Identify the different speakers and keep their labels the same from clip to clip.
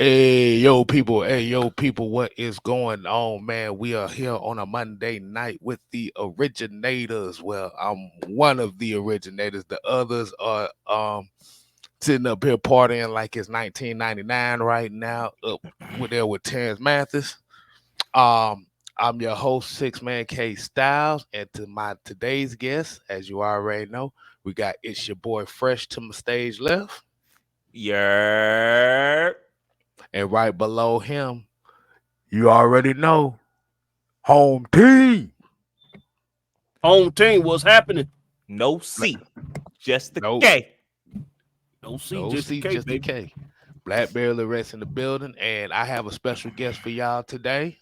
Speaker 1: Hey, yo, people, what is going on, man? We are here on a Monday night with the originators. Well, I'm one of the originators. The others are sitting up here partying like it's 1999 right now, up with there with Terrence Mathis. I'm your host, Six Man K Styles, and to my today's guest, as you already know, we got it's your boy Fresh to my stage left,
Speaker 2: Yeah.
Speaker 1: and right below him, you already know. Home team.
Speaker 3: Home team, what's happening?
Speaker 2: No C. Just the
Speaker 1: Nope.
Speaker 2: K.
Speaker 3: No C,
Speaker 1: No
Speaker 3: just the
Speaker 1: C,
Speaker 3: K,
Speaker 1: just the
Speaker 3: baby.
Speaker 1: K. Blackberry Lorett's in the building, and I have a special guest for y'all today.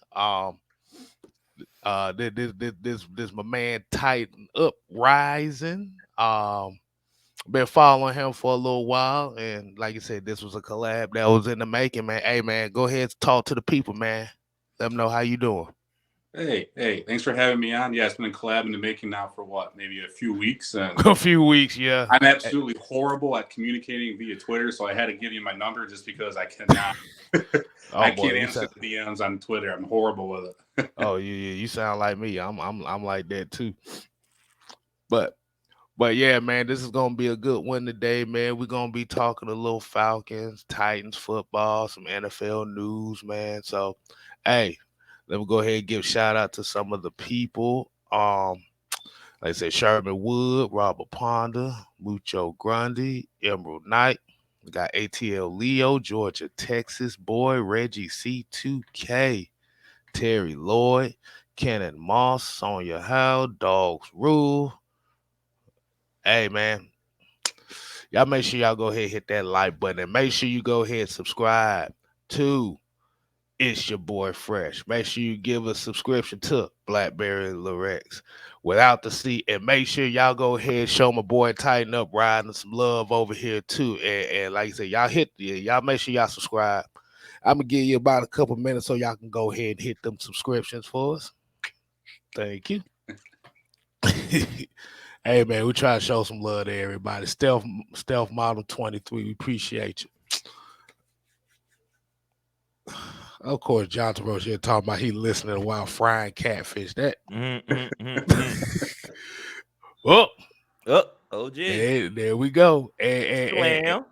Speaker 1: This my man Titan Uprising. Been following him for a little while, and like you said, this was a collab that was in the making, man. Hey, man, go ahead and talk to the people, man. Let them know how you doing.
Speaker 4: Hey, thanks for having me on. Yeah, it's been a collab in the making now for what, maybe a few weeks, and
Speaker 1: A few weeks, yeah.
Speaker 4: I'm absolutely horrible at communicating via Twitter, so I had to give you my number just because I cannot. I
Speaker 1: Oh boy,
Speaker 4: can't
Speaker 1: you
Speaker 4: answer
Speaker 1: sound.
Speaker 4: the DMs on Twitter. I'm horrible with it.
Speaker 1: Oh, you sound like me. I'm like that too. But But yeah, man, this is gonna be a good one today, man. We're gonna be talking a little Falcons, Titans football, some NFL news, man. So, hey, let me go ahead and give shout out to some of the people. Like I said, Sherman Wood, Robert Ponder, Mucho Grundy, Emerald Knight. We got ATL Leo, Georgia, Texas boy, Reggie C2K, Terry Lloyd, Kenan Moss, Sonya Howe, Dogs Rule. Hey, man, y'all make sure y'all go ahead and hit that like button and make sure you go ahead and subscribe to It's Your Boy Fresh. Make sure you give a subscription to Blackberry Lorex without the C, and make sure y'all go ahead and show my boy Tighten Up riding some love over here too. And like I said, y'all make sure y'all subscribe. I'm gonna give you about a couple minutes so y'all can go ahead and hit them subscriptions for us. Thank you. Hey man, we try to show some love to everybody. Stealth Model 23, we appreciate you. Of course, John Tavares here talking about he listening while frying catfish. That oh,
Speaker 2: Oh, OG.
Speaker 1: there we go. And,
Speaker 2: Slam.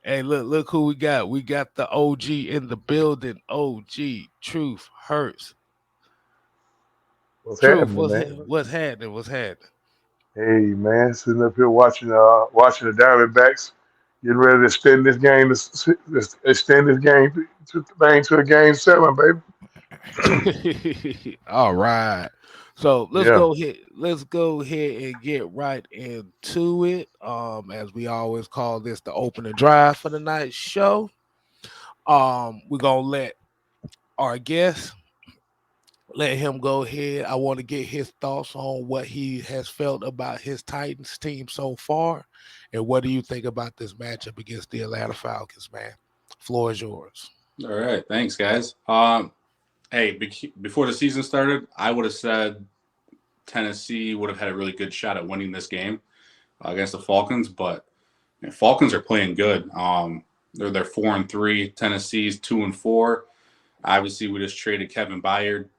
Speaker 1: hey, look who we got. We got the OG in the building. OG Truth Hurts.
Speaker 5: What's
Speaker 1: Truth,
Speaker 5: happening, man?
Speaker 1: what's happening? What's happening?
Speaker 5: Hey, man, sitting up here watching the Diamondbacks, getting ready to extend this game, extend this game to a game 7, baby.
Speaker 1: All right. So
Speaker 5: Yeah.
Speaker 1: let's go ahead and get right into it. As we always call this the opening drive for the night show. We're gonna let our guest let him go ahead. I want to get his thoughts on what he has felt about his Titans team so far. And what do you think about this matchup against the Atlanta Falcons, man? Floor is yours.
Speaker 4: All right, thanks, guys. Hey, before the season started, I would have said Tennessee would have had a really good shot at winning this game against the Falcons, but Falcons are playing good. They're 4-3. Tennessee's 2-4. Obviously, we just traded Kevin Byard.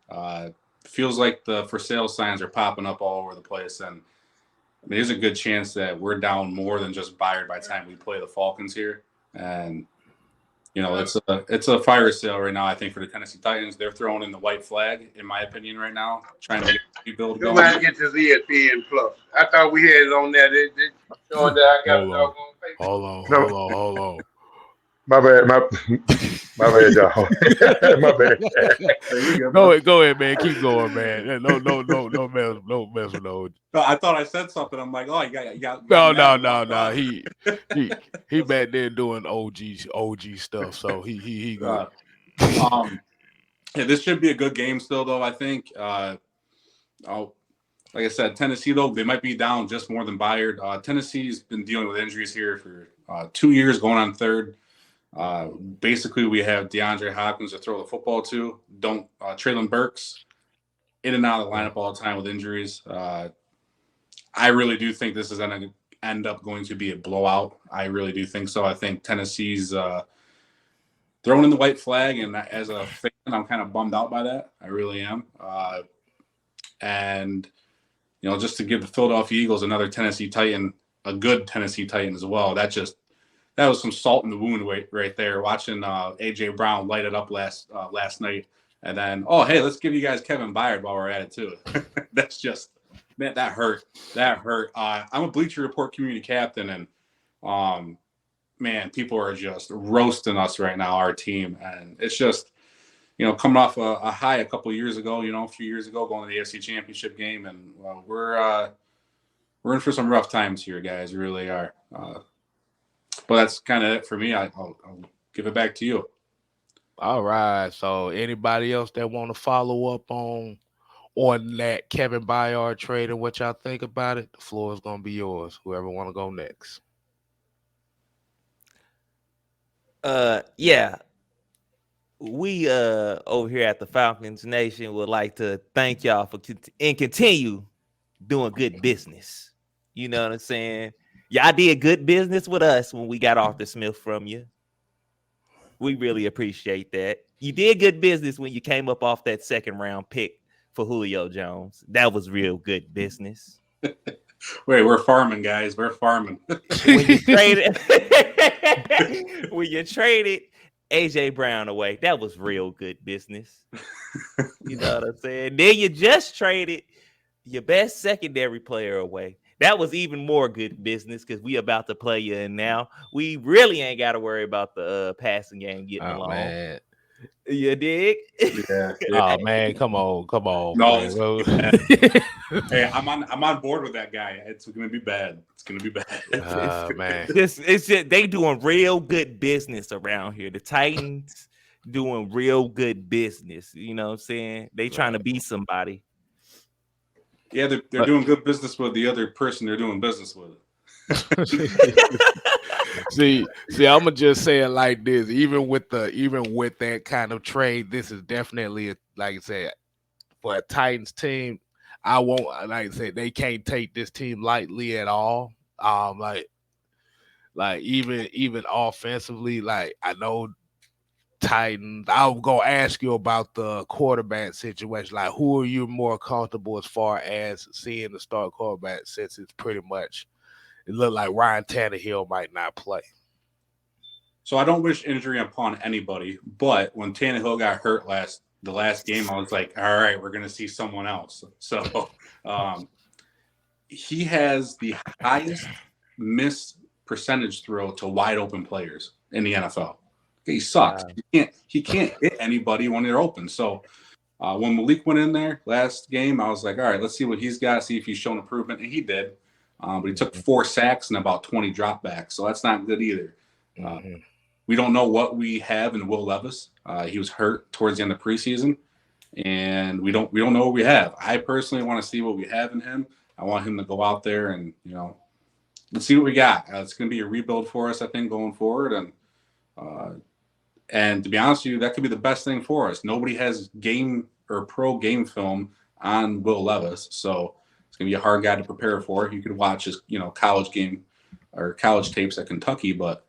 Speaker 4: Feels like the for sale signs are popping up all over the place, and I mean, there's a good chance that we're down more than just Byard by the time we play the Falcons here. And it's a fire sale right now. I think for the Tennessee Titans, they're throwing in the white flag, in my opinion, right now, trying to get the rebuild
Speaker 6: You
Speaker 4: going.
Speaker 6: might get this ESPN Plus. I thought we had it on there. They showing that I got a
Speaker 1: Hold on.
Speaker 6: doggone paper.
Speaker 1: Hold on.
Speaker 5: No,
Speaker 1: Hold on.
Speaker 5: my bad, my bad, y'all. My bad.
Speaker 4: Hey, you
Speaker 1: Go ahead, man. Keep going, man. No mess with those.
Speaker 4: I thought I said something. I'm like, oh, you got
Speaker 1: No,
Speaker 4: mad.
Speaker 1: no,
Speaker 4: I
Speaker 1: no,
Speaker 4: walked
Speaker 1: no.
Speaker 4: off.
Speaker 1: He back there doing OG stuff. So he good.
Speaker 4: Uh, um, yeah, this should be a good game still, though. I think. Oh, like I said, Tennessee though they might be down just more than Bayard. Tennessee's been dealing with injuries here for 2 years, going on third. Basically, we have DeAndre Hopkins to throw the football to. Don't Traylon Burks in and out of the lineup all the time with injuries. I really do think this is going to end up going to be a blowout. I really do think so. I think Tennessee's throwing in the white flag, and as a fan, I'm kind of bummed out by that. I really am. And just to give the Philadelphia Eagles another Tennessee Titan, a good Tennessee Titan as well. That was some salt in the wound right there. Watching AJ Brown light it up last night, and then hey, let's give you guys Kevin Byard while we're at it too. That's just, man, that hurt. That hurt. I'm a Bleacher Report community captain, and man, people are just roasting us right now, our team, and it's just coming off a high a couple of years ago, a few years ago, going to the AFC Championship game, and we're in for some rough times here, guys. We really are. But that's kind of it for me. I'll give it back to you.
Speaker 1: All right. So anybody else that want to follow up on that Kevin Byard trade and what y'all think about it, the floor is gonna be yours. Whoever want to go next.
Speaker 2: Yeah. We over here at the Falcons Nation would like to thank y'all for and continue doing good business. You know what I'm saying? Y'all did good business with us when we got Arthur Smith from you. We really appreciate that. You did good business when you came up off that second round pick for Julio Jones. That was real good business.
Speaker 4: Wait, we're farming, guys. We're farming.
Speaker 2: When you traded AJ Brown away, that was real good business. You know what I'm saying? Then you just traded your best secondary player away. That was even more good business because we about to play you, and now we really ain't got to worry about the passing game getting along. Man. You dig?
Speaker 4: Yeah.
Speaker 1: Oh man, come on.
Speaker 4: No, hey, I'm on board with that guy. It's gonna be bad. It's gonna be bad.
Speaker 2: Man, it's just, they doing real good business around here. The Titans doing real good business. You know what I'm saying? They trying to be somebody.
Speaker 4: Yeah, they're doing good business with the other person they're doing business with.
Speaker 1: see, I'm gonna just say it like this. Even with that kind of trade, this is definitely like I said, for a Titans team. I won't, like I said, they can't take this team lightly at all. Like even offensively, like I know Titans. I'm gonna ask you about the quarterback situation. Like, who are you more comfortable as far as seeing the start quarterback, since it's pretty much it looked like Ryan Tannehill might not play?
Speaker 4: So I don't wish injury upon anybody, but when Tannehill got hurt the last game, I was like, all right, we're gonna see someone else. So he has the highest missed percentage throw to wide open players in the NFL. He sucks. He can't hit anybody when they're open. So when Malik went in there last game, I was like, all right, let's see what he's got, see if he's shown improvement. And he did. But he took 4 sacks and about 20 dropbacks. So that's not good either. We don't know what we have in Will Levis. He was hurt towards the end of preseason. And we don't know what we have. I personally want to see what we have in him. I want him to go out there and, let's see what we got. It's going to be a rebuild for us, I think, going forward. And to be honest with you, that could be the best thing for us. Nobody has game or pro game film on Will Levis, so it's going to be a hard guy to prepare for. You could watch his, college game or college tapes at Kentucky, but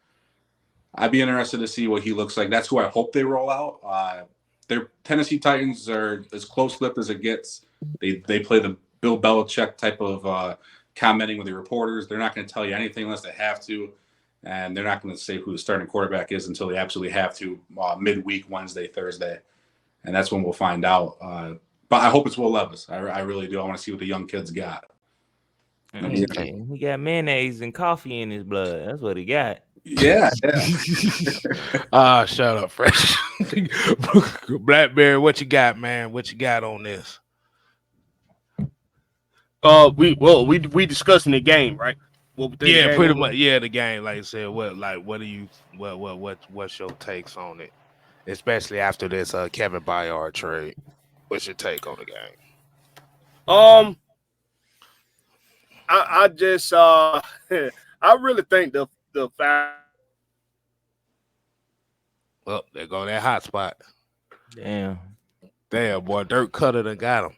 Speaker 4: I'd be interested to see what he looks like. That's who I hope they roll out. Their Tennessee Titans are as close-lipped as it gets. They play the Bill Belichick type of commenting with the reporters. They're not going to tell you anything unless they have to. And they're not going to say who the starting quarterback is until they absolutely have to midweek, Wednesday, Thursday. And that's when we'll find out. But I hope it's Will Levis. I really do. I want to see what the young kids got.
Speaker 2: He got mayonnaise and coffee in his blood. That's what he got.
Speaker 4: Yeah.
Speaker 1: Shut up, Fresh. Blackberry, what you got, man? What you got on this?
Speaker 3: We discussing the game, right?
Speaker 1: Pretty much. Yeah, the game. Like I said, what's your takes on it, especially after this Kevin Byard trade? What's your take on the game?
Speaker 3: I just I really think the fact.
Speaker 1: Well, there go that hot spot.
Speaker 2: Damn,
Speaker 1: boy, Dirk Cutter done got him.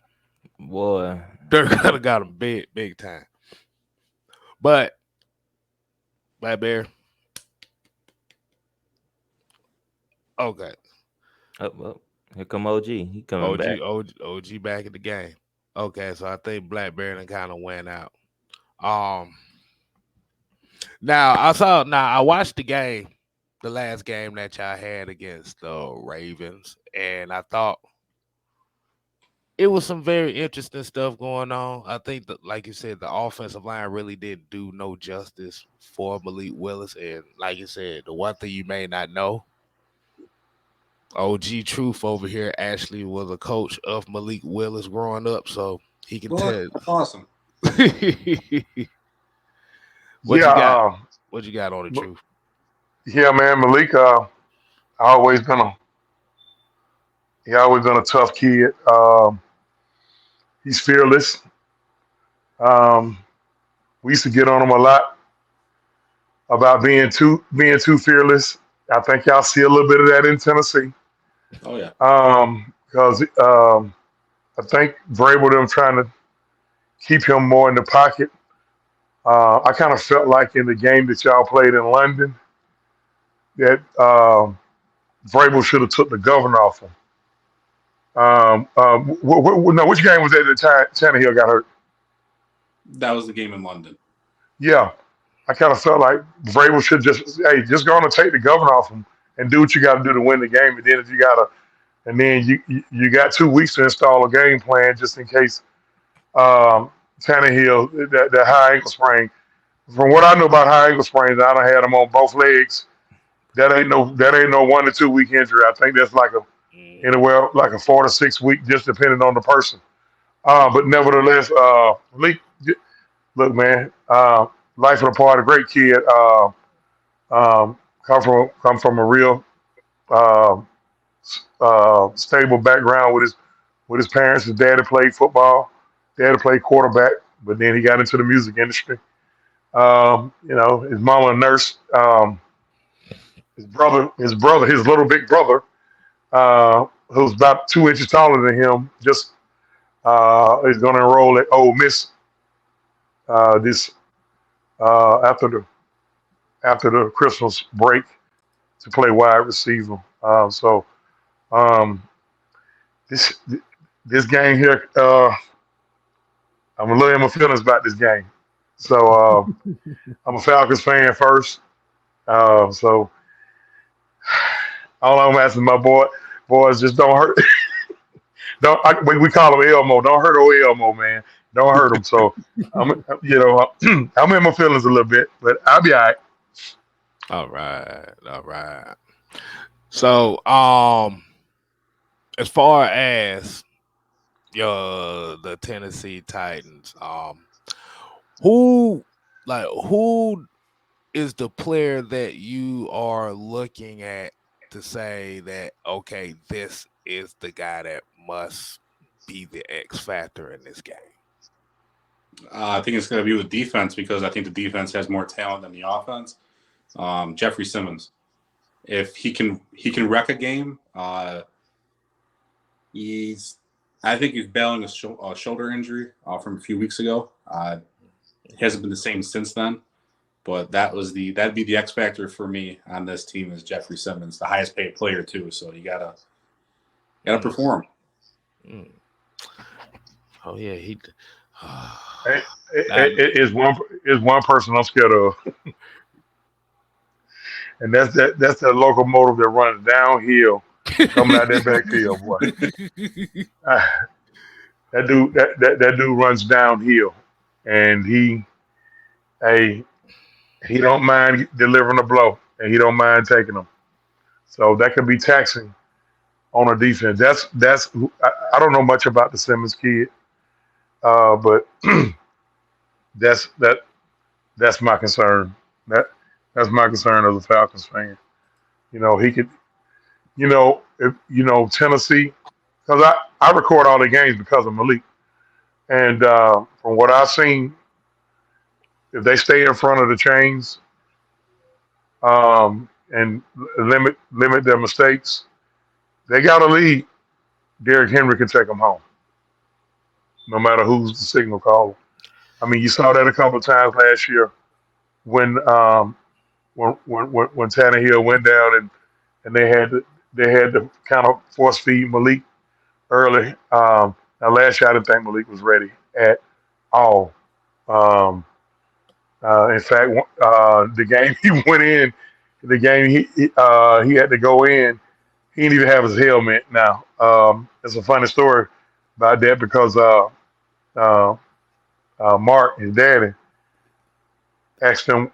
Speaker 2: Boy,
Speaker 1: Dirk Cutter got him big time. But, Black Bear, Okay.
Speaker 2: Oh, here come OG. He coming back.
Speaker 1: OG back in the game. Okay, so I think Blackberry kind of went out. Um, now I watched the game, the last game that y'all had against the Ravens, and I thought it was some very interesting stuff going on. I think that, like you said, the offensive line really didn't do no justice for Malik Willis, and like you said, the one thing you may not know, OG Truth over here actually was a coach of Malik Willis growing up, so he can
Speaker 4: What?
Speaker 1: tell.
Speaker 4: That's awesome.
Speaker 1: What
Speaker 5: Yeah,
Speaker 1: you got? What you got on the
Speaker 5: M-
Speaker 1: truth?
Speaker 5: yeah, man. Malik, always been a he always been a tough kid. He's fearless. Um, we used to get on him a lot about being too fearless. I think y'all see a little bit of that in Tennessee.
Speaker 4: Oh yeah.
Speaker 5: Because I think Vrabel them trying to keep him more in the pocket. I kind of felt like in the game that y'all played in London that Vrabel should have took the governor off him. No, which game was that that Tannehill got hurt?
Speaker 4: That was the game in London.
Speaker 5: Yeah, I kind of felt like Vrabel should just go on and take the governor off him and do what you got to do to win the game. And then if you got to, and then you got 2 weeks to install a game plan just in case Tannehill that high ankle sprain. From what I know about high ankle sprains, I done had them on both legs. That ain't no 1 to 2 week injury. I think that's like a
Speaker 1: Mm.
Speaker 5: anywhere like a 4 to 6 week, just depending on the person. But nevertheless, look, man, life of the party, great kid. Come from a real uh, stable background with his parents. His daddy played football. Daddy played quarterback, but then he got into the music industry. His mama a nurse. His little big brother, who's about 2 inches taller than him, just is going to enroll at Ole Miss this after the Christmas break to play wide receiver. So um, this this game here, I'm a little in my feelings about this game. So I'm a Falcons fan first. So all I'm asking my boys just don't hurt. We call him Elmo. Don't hurt old Elmo, man. Don't hurt him. So I'm in my feelings a little bit, but I'll be all right.
Speaker 1: All right, all right. So, as far as the Tennessee Titans, who who is the player that you are looking at to say that okay, this is the guy that must be the X factor in this game?
Speaker 4: I think it's going to be with defense because I think the defense has more talent than the offense. Jeffrey Simmons, if he can wreck a game, I think he's battling a shoulder injury from a few weeks ago. He hasn't been the same since then. But that'd be the X factor for me on this team is Jeffrey Simmons, the highest paid player too. So you gotta perform.
Speaker 1: Mm. Oh yeah, he.
Speaker 5: Hey,
Speaker 1: That,
Speaker 5: is one person I'm scared of, and that's that locomotive that runs downhill coming out that backfield, boy. Ah, that dude runs downhill, and hey, he don't mind delivering a blow, and he don't mind taking them. So that could be taxing on a defense. I don't know much about the Simmons kid, but that's that that's my concern. That's my concern as a Falcons fan. He could. If Tennessee, because I record all the games because of Malik, and from what I've seen, if they stay in front of the chains and limit their mistakes, they got a lead. Derrick Henry can take them home, no matter who's the signal caller. I mean, you saw that a couple of times last year when Tannehill went down and they had they had to kind of force feed Malik early. Now, last year I didn't think Malik was ready at all. Um, in fact, the game he went in, the game he had to go in, he didn't even have his helmet. Now, it's a funny story about that because uh, Mark, his daddy, asked him,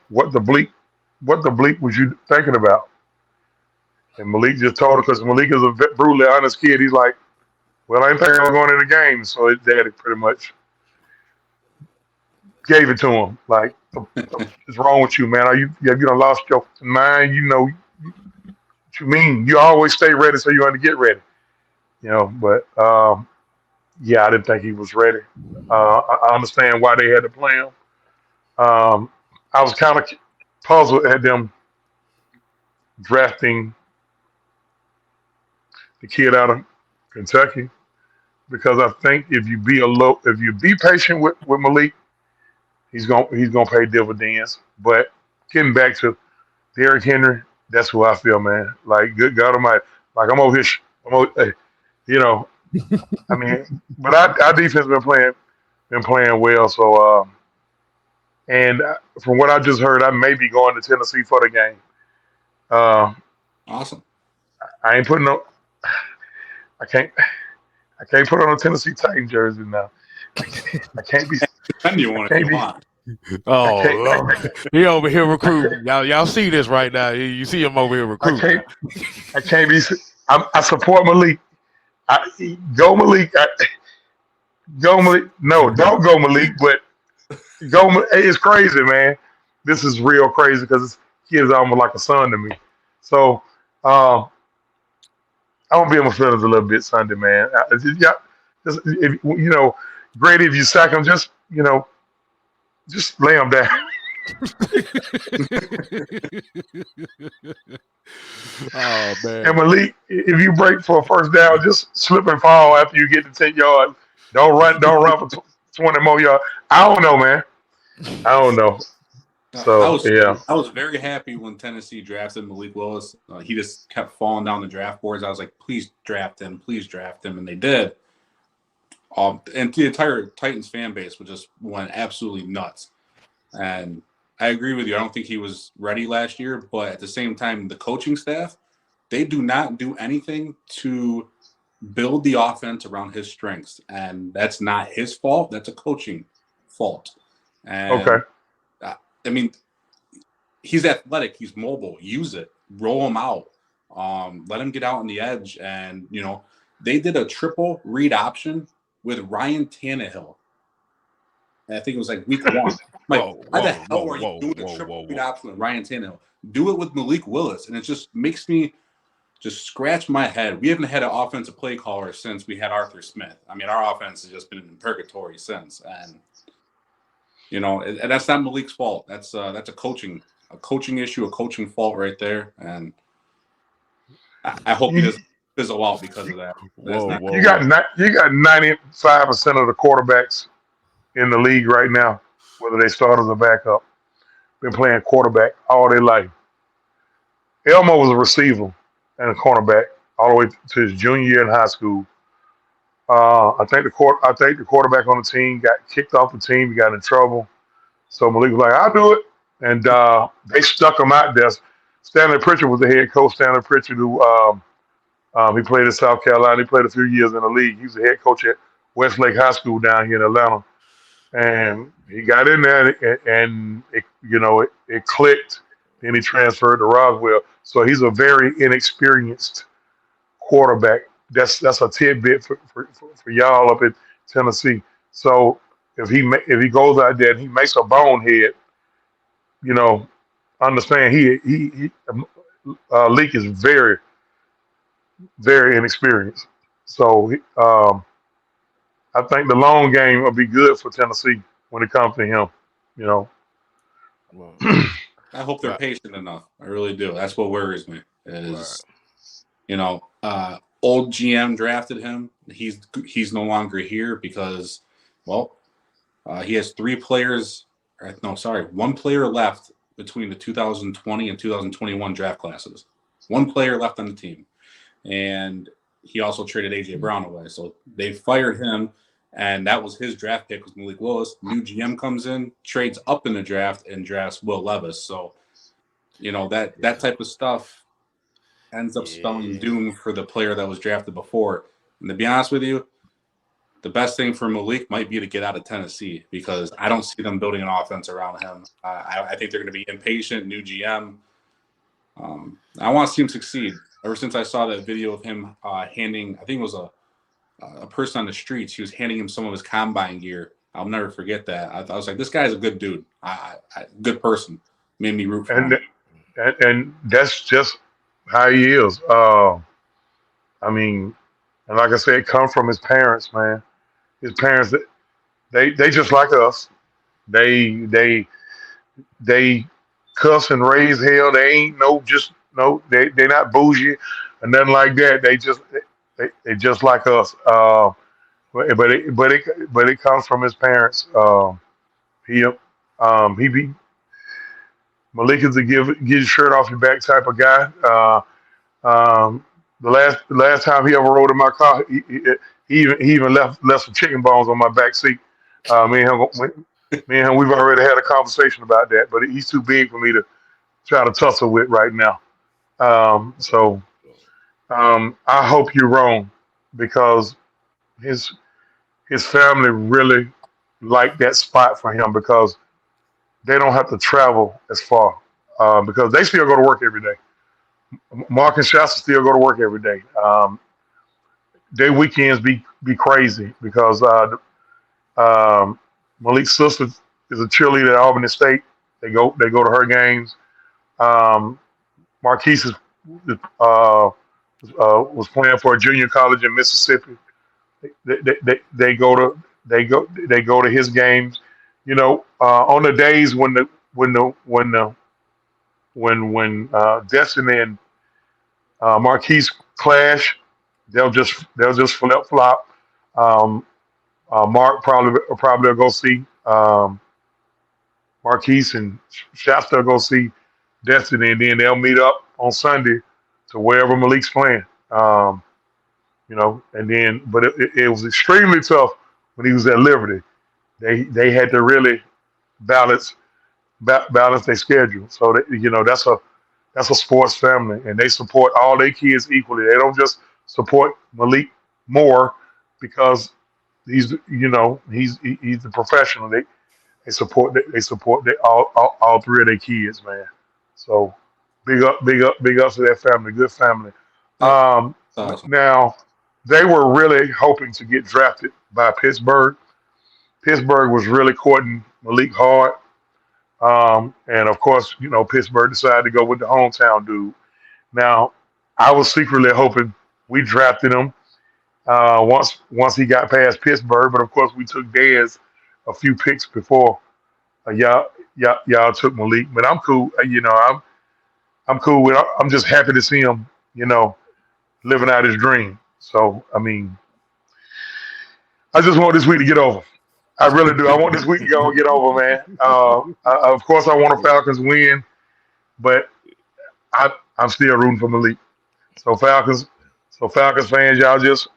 Speaker 5: what the bleep was you thinking about? And Malik just told her because Malik is a brutally honest kid. He's like, well, I didn't think I was going in the game. So his daddy pretty much gave it to him. Like, what's wrong with you, man? Have you done lost your mind? You know what you mean? You always stay ready, so you want to get ready. But yeah, I didn't think he was ready. I understand why they had to play him. I was kind of puzzled at them drafting the kid out of Kentucky because I think if you be patient with Malik, he's gonna pay dividends. But getting back to Derrick Henry, that's who I feel, man. Like good God Almighty, like I'm over here, you know. I mean, but our defense been playing well. So, and from what I just heard, I may be going to Tennessee for the game. Uh,
Speaker 4: Awesome.
Speaker 5: I ain't putting no. I can't put on a Tennessee Titan jersey now. I can't be.
Speaker 4: Depending you
Speaker 5: I
Speaker 4: want if
Speaker 5: can't
Speaker 4: you
Speaker 5: be.
Speaker 4: want.
Speaker 5: I
Speaker 1: Oh
Speaker 5: can't.
Speaker 1: Lord, he over here recruiting. Y'all see this right now? You see him over here
Speaker 5: I
Speaker 1: recruiting.
Speaker 5: can't. I can't be. I support Malik. Go Malik. Go Malik. No, don't go Malik. But go. It's crazy, man. This is real crazy because this kid is almost like a son to me. So I'm gonna be on my feelings a little bit Sunday, man. Yeah, if, great if you sack him. Just lay him down.
Speaker 1: Oh
Speaker 5: And
Speaker 1: man.
Speaker 5: Malik, if you break for a first down, just slip and fall after you get to 10 yards. Don't run for 20 more yards. I don't know, man. I don't know.
Speaker 4: I
Speaker 5: So
Speaker 4: was
Speaker 5: yeah,
Speaker 4: I was very happy when Tennessee drafted Malik Willis. He just kept falling down the draft boards. I was like, please draft him, and they did. And the entire Titans fan base just went absolutely nuts. And I agree with you. I don't think he was ready last year, but at the same time, the coaching staff, they do not do anything to build the offense around his strengths. And that's not his fault. That's a coaching fault.
Speaker 5: okay.
Speaker 4: And I mean, he's athletic. He's mobile. Use it. Roll him out. Let him get out on the edge. And, they did a triple read option with Ryan Tannehill. And I think it was like week one. Like,
Speaker 1: Whoa,
Speaker 4: why the
Speaker 1: whoa,
Speaker 4: hell
Speaker 1: whoa,
Speaker 4: are you
Speaker 1: whoa,
Speaker 4: doing a
Speaker 1: whoa,
Speaker 4: triple
Speaker 1: whoa,
Speaker 4: read
Speaker 1: whoa.
Speaker 4: option with Ryan Tannehill? Do it with Malik Willis. And it just makes me just scratch my head. We haven't had an offensive play caller since we had Arthur Smith. I mean, our offense has just been in purgatory since. And, and that's not Malik's fault. That's a coaching issue, a coaching fault right there. And I hope he
Speaker 5: You,
Speaker 4: doesn't fizzle out because of that. That's
Speaker 1: Whoa,
Speaker 4: not.
Speaker 1: whoa,
Speaker 5: you got
Speaker 1: whoa.
Speaker 5: you got 95% of the quarterbacks in the league right now, whether they start as a backup, been playing quarterback all their life. Elmo was a receiver and a cornerback all the way to his junior year in high school. I think the quarterback on the team got kicked off the team. He got in trouble. So Malik was like, "I'll do it," and they stuck him out there. Stanley Pritchard was the head coach. Stanley Pritchard, who he played in South Carolina. He played a few years in the league. He was the head coach at Westlake High School down here in Atlanta. And he got in there, and it clicked. Then he transferred to Roswell. So he's a very inexperienced quarterback. That's a tidbit for y'all up in Tennessee. So if he goes out there and he makes a bonehead, you know, understand Leak is very very inexperienced. So I think the long game will be good for Tennessee when it comes to him. You know,
Speaker 1: Whoa.
Speaker 4: I hope they're
Speaker 1: Right,
Speaker 4: patient enough. I really do. That's what worries me.
Speaker 1: right.
Speaker 4: Is old GM drafted him. He's no longer here because, well, he has three players. No, sorry, one player left between the 2020 and 2021 draft classes. one player left on the team, and he also traded AJ Brown away. So they fired him, and that was his draft pick was Malik Willis. New GM comes in, trades up in the draft, and drafts Will Levis. So that type of stuff ends up spelling doom for the player that was drafted before. And to be honest with you, the best thing for Malik might be to get out of Tennessee because I don't see them building an offense around him. I think they're going to be impatient, new GM. I want to see him succeed. Ever since I saw that video of him handing, I think it was a person on the streets, he was handing him some of his combine gear. I'll never forget that. I was like, this guy's a good dude, good person. Made me root for him.
Speaker 5: And that's just how he is. I mean, and like I said, it comes from his parents, man. His parents, they just like us. They cuss and raise hell. They ain't they're not bougie or nothing like that. They just like us. But it comes from his parents. He be Malik is a give your shirt off your back type of guy. The last time he ever rode in my car, he even left some chicken bones on my back seat. Me and him, we've already had a conversation about that, but he's too big for me to try to tussle with right now. I hope you're wrong because his family really like that spot for him because they don't have to travel as far because they still go to work every day. Mark and Shasta still go to work every day. Their weekends be crazy because Malik's sister is a cheerleader at Albany State. They go to her games. Marquise was playing for a junior college in Mississippi. They go to his games. On the days when Destiny and Marquise clash, they'll just flip flop. Mark probably will go see Marquise, and Shasta will go see Destiny, and then they'll meet up on Sunday to wherever Malik's playing. But it was extremely tough when he was at Liberty. They had to really balance their schedule. So that's a sports family, and they support all their kids equally. They don't just support Malik more because he's the professional. They support all three of their kids, man. So big up to that family. Good family.
Speaker 4: Awesome.
Speaker 5: Now they were really hoping to get drafted by Pittsburgh. Pittsburgh was really courting Malik hard. And of course, Pittsburgh decided to go with the hometown dude. Now, I was secretly hoping we drafted him once he got past Pittsburgh, but of course we took Dez a few picks before y'all took Malik. But I'm cool. I'm cool with. I'm just happy to see him. Living out his dream. So I mean, I just want this week to get over. I really do. I want this week to go and get over, man. Of course, I want a Falcons win, but I'm still rooting for Malik. So Falcons fans, y'all just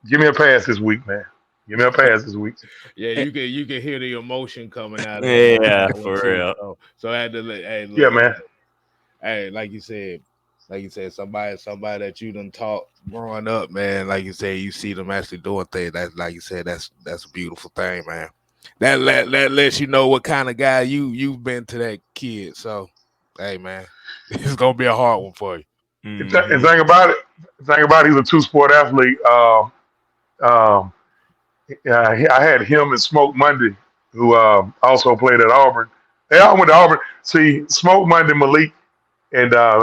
Speaker 5: give me a pass this week, man. Give me a pass this week.
Speaker 1: Yeah, you can hear the emotion coming out of
Speaker 2: Yeah,
Speaker 1: that
Speaker 2: for
Speaker 1: one, too.
Speaker 2: real.
Speaker 1: So I had to hey, look,
Speaker 5: Yeah, man.
Speaker 1: Hey, like you said, somebody that you done taught growing up, man. Like you said, you see them actually doing things. That's like you said, that's a beautiful thing, man. That lets you know what kind of guy you've been to that kid. So, hey, man, it's gonna be a hard one for you.
Speaker 5: And think about it. He's a two-sport athlete. I had him and Smoke Monday, who also played at Auburn. They all went to Auburn. See, Smoke Monday, Malik, and I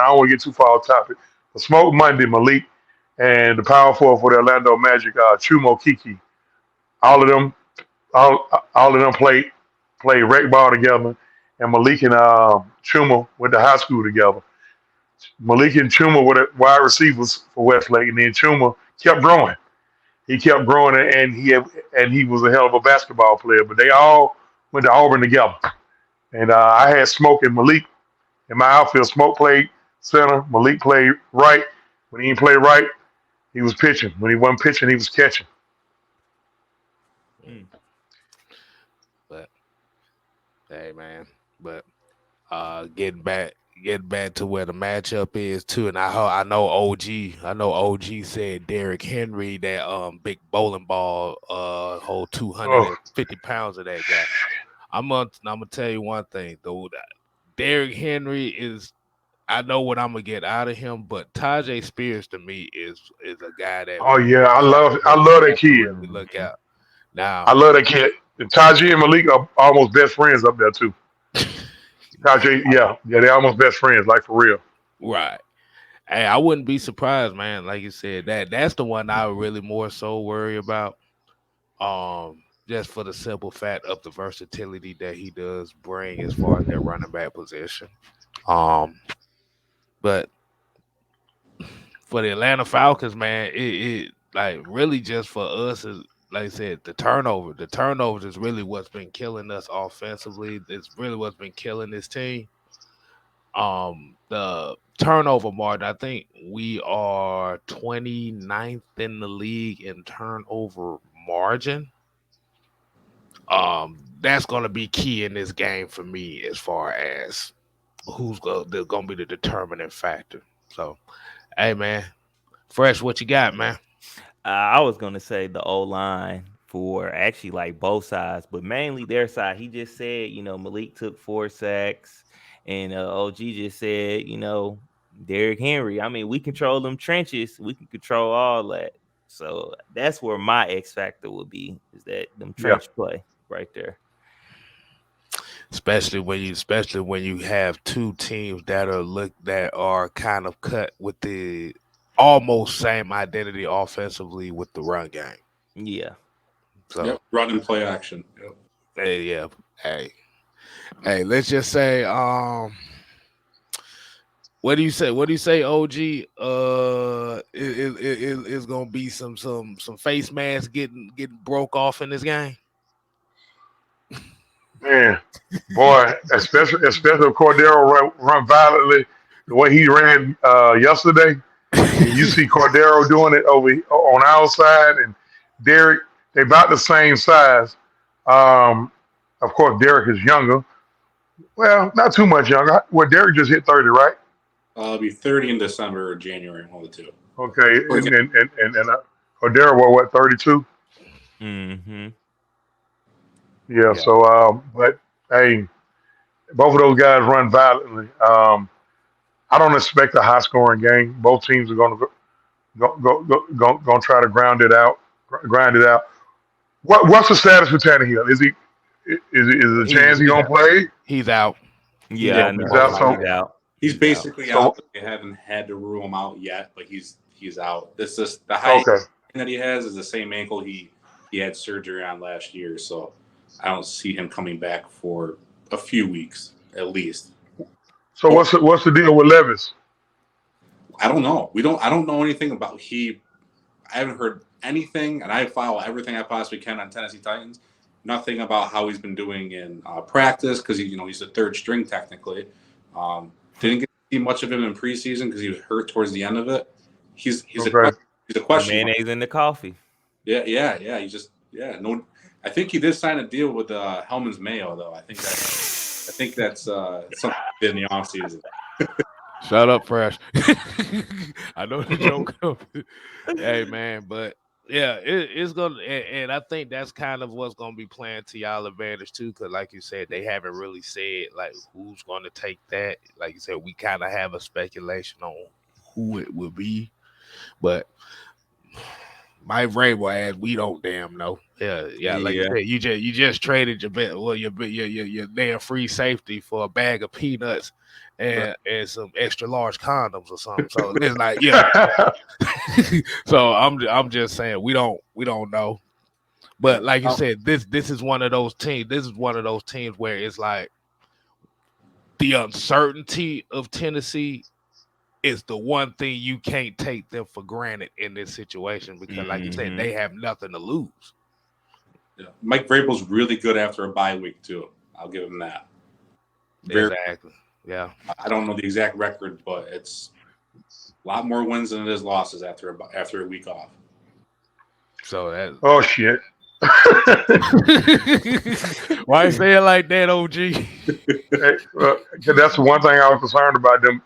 Speaker 5: don't want to get too far off topic. But Smoke Monday, Malik, and the power forward for the Orlando Magic, Chumo Kiki. All of them played rec ball together, and Malik and Chuma went to high school together. Malik and Chuma were the wide receivers for Westlake, and then Chuma kept growing. He kept growing, and he was a hell of a basketball player. But they all went to Auburn together. And I had Smoke and Malik in my outfield. Smoke played center. Malik played right. When he didn't play right, he was pitching. When he wasn't pitching, he was catching.
Speaker 2: Mm.
Speaker 1: But hey, man. But getting back to where the matchup is too, and I know OG said Derrick Henry, that big bowling ball, hold
Speaker 5: Oh,
Speaker 1: 250 pounds of that guy. I'm gonna tell you one thing though. Derrick Henry is, I know what I'm gonna get out of him, but Tajay Spears to me is a guy that
Speaker 5: oh
Speaker 1: we
Speaker 5: yeah, I love that
Speaker 1: have to
Speaker 5: kid.
Speaker 1: really look out. Now,
Speaker 5: I love that kid. And Taji and Malik are almost best friends up there too. Taji, yeah, they're almost best friends, like for real.
Speaker 1: right. Hey, I wouldn't be surprised, man. Like you said, that's the one I really more so worry about. Just for the simple fact of the versatility that he does bring as far as that running back position. Um, but for the Atlanta Falcons, man, it like really just for us is, like I said, the turnover. The turnovers is really what's been killing us offensively. It's really what's been killing this team. The turnover margin, I think we are 29th in the league in turnover margin. That's gonna be key in this game for me as far as they're gonna be the determining factor. So, hey man, Fresh, what you got, man?
Speaker 2: I was gonna say the O line for actually like both sides, but mainly their side. He just said, Malik took 4 sacks, and OG just said, Derrick Henry. I mean, we control them trenches. We can control all that. So that's where my X factor would be, is that them
Speaker 5: Yeah,
Speaker 2: trench play right there.
Speaker 1: Especially when you have two teams that are kind of cut with the almost same identity offensively with the run game.
Speaker 2: Yeah.
Speaker 1: So,
Speaker 4: Yep. Run and play action. Yep.
Speaker 1: hey, yeah, hey, let's just say, what do you say? What do you say, OG? Is gonna be some face masks getting broke off in this game.
Speaker 5: man, boy, especially if Cordero run violently the way he ran yesterday, and you see Cordero doing it over on our side, and Derek, they about the same size. Um, of course, Derek is younger. Well, not too much younger. Well, Derek just hit 30, right?
Speaker 4: I'll be 30 in December or January, one of the two.
Speaker 5: Okay,
Speaker 4: Okay.
Speaker 5: and Cordero was what, 32?
Speaker 2: Mm-hmm.
Speaker 5: Yeah.
Speaker 1: Yeah.
Speaker 5: So, but hey, both of those guys run violently. I don't expect a high scoring game. Both teams are going to going to try to grind it out. What's the status for Tannehill? Is it a chance he
Speaker 1: He's
Speaker 5: gonna play?
Speaker 1: he's out.
Speaker 2: Yeah, I
Speaker 1: He's
Speaker 5: He's
Speaker 2: know.
Speaker 5: out.
Speaker 1: most
Speaker 5: So
Speaker 2: He's
Speaker 1: likely.
Speaker 2: out.
Speaker 4: He's
Speaker 1: He's out.
Speaker 4: basically
Speaker 5: so
Speaker 4: out, but they haven't had to rule him out yet. But he's out. This is the height
Speaker 5: okay.
Speaker 4: that he has is the same ankle he had surgery on last year. So I don't see him coming back for a few weeks at least.
Speaker 5: So
Speaker 4: Or
Speaker 5: what's the deal with Levis?
Speaker 4: I don't know. I don't know anything about I haven't heard anything, and I follow everything I possibly can on Tennessee Titans. Nothing about how he's been doing in practice because he's the third string technically. Didn't get to see much of him in preseason because he was hurt towards the end of it. He's
Speaker 5: Okay.
Speaker 4: he's a
Speaker 2: The
Speaker 4: question mark.
Speaker 2: mayonnaise in the coffee.
Speaker 4: Yeah. He just no. I think he did sign a deal with Hellman's Mayo though. I think that's something he did in the offseason.
Speaker 1: Shut up, Fresh. I know the joke. Hey man, but yeah, it's gonna, and I think that's kind of what's gonna be playing to y'all advantage too, because like you said, they haven't really said like who's gonna take that. Like you said, we kind of have a speculation on who it will be, but my Vrabel ass, we don't damn know. Yeah. Like you
Speaker 2: Yeah.
Speaker 1: said, you just traded your bet, well, your damn free safety for a bag of peanuts
Speaker 4: Right.
Speaker 1: and some extra large condoms or something. So it's like, yeah. So I'm just saying we don't know. But like you
Speaker 4: Oh,
Speaker 1: said, this is one of those teams. This is one of those teams where it's like the uncertainty of Tennessee is the one thing you can't take them for granted in this situation because, like you said,
Speaker 2: Mm-hmm.
Speaker 1: they have nothing to lose.
Speaker 4: yeah. Mike Vrabel's really good after a bye week too. I'll give him that. Very
Speaker 1: Exactly. Yeah.
Speaker 4: I don't know the exact record, but it's a lot more wins than it is losses after a week off.
Speaker 1: So that.
Speaker 5: Oh shit.
Speaker 1: Why you say it like that, OG?
Speaker 5: Hey, 'cause that's the one thing I was concerned about them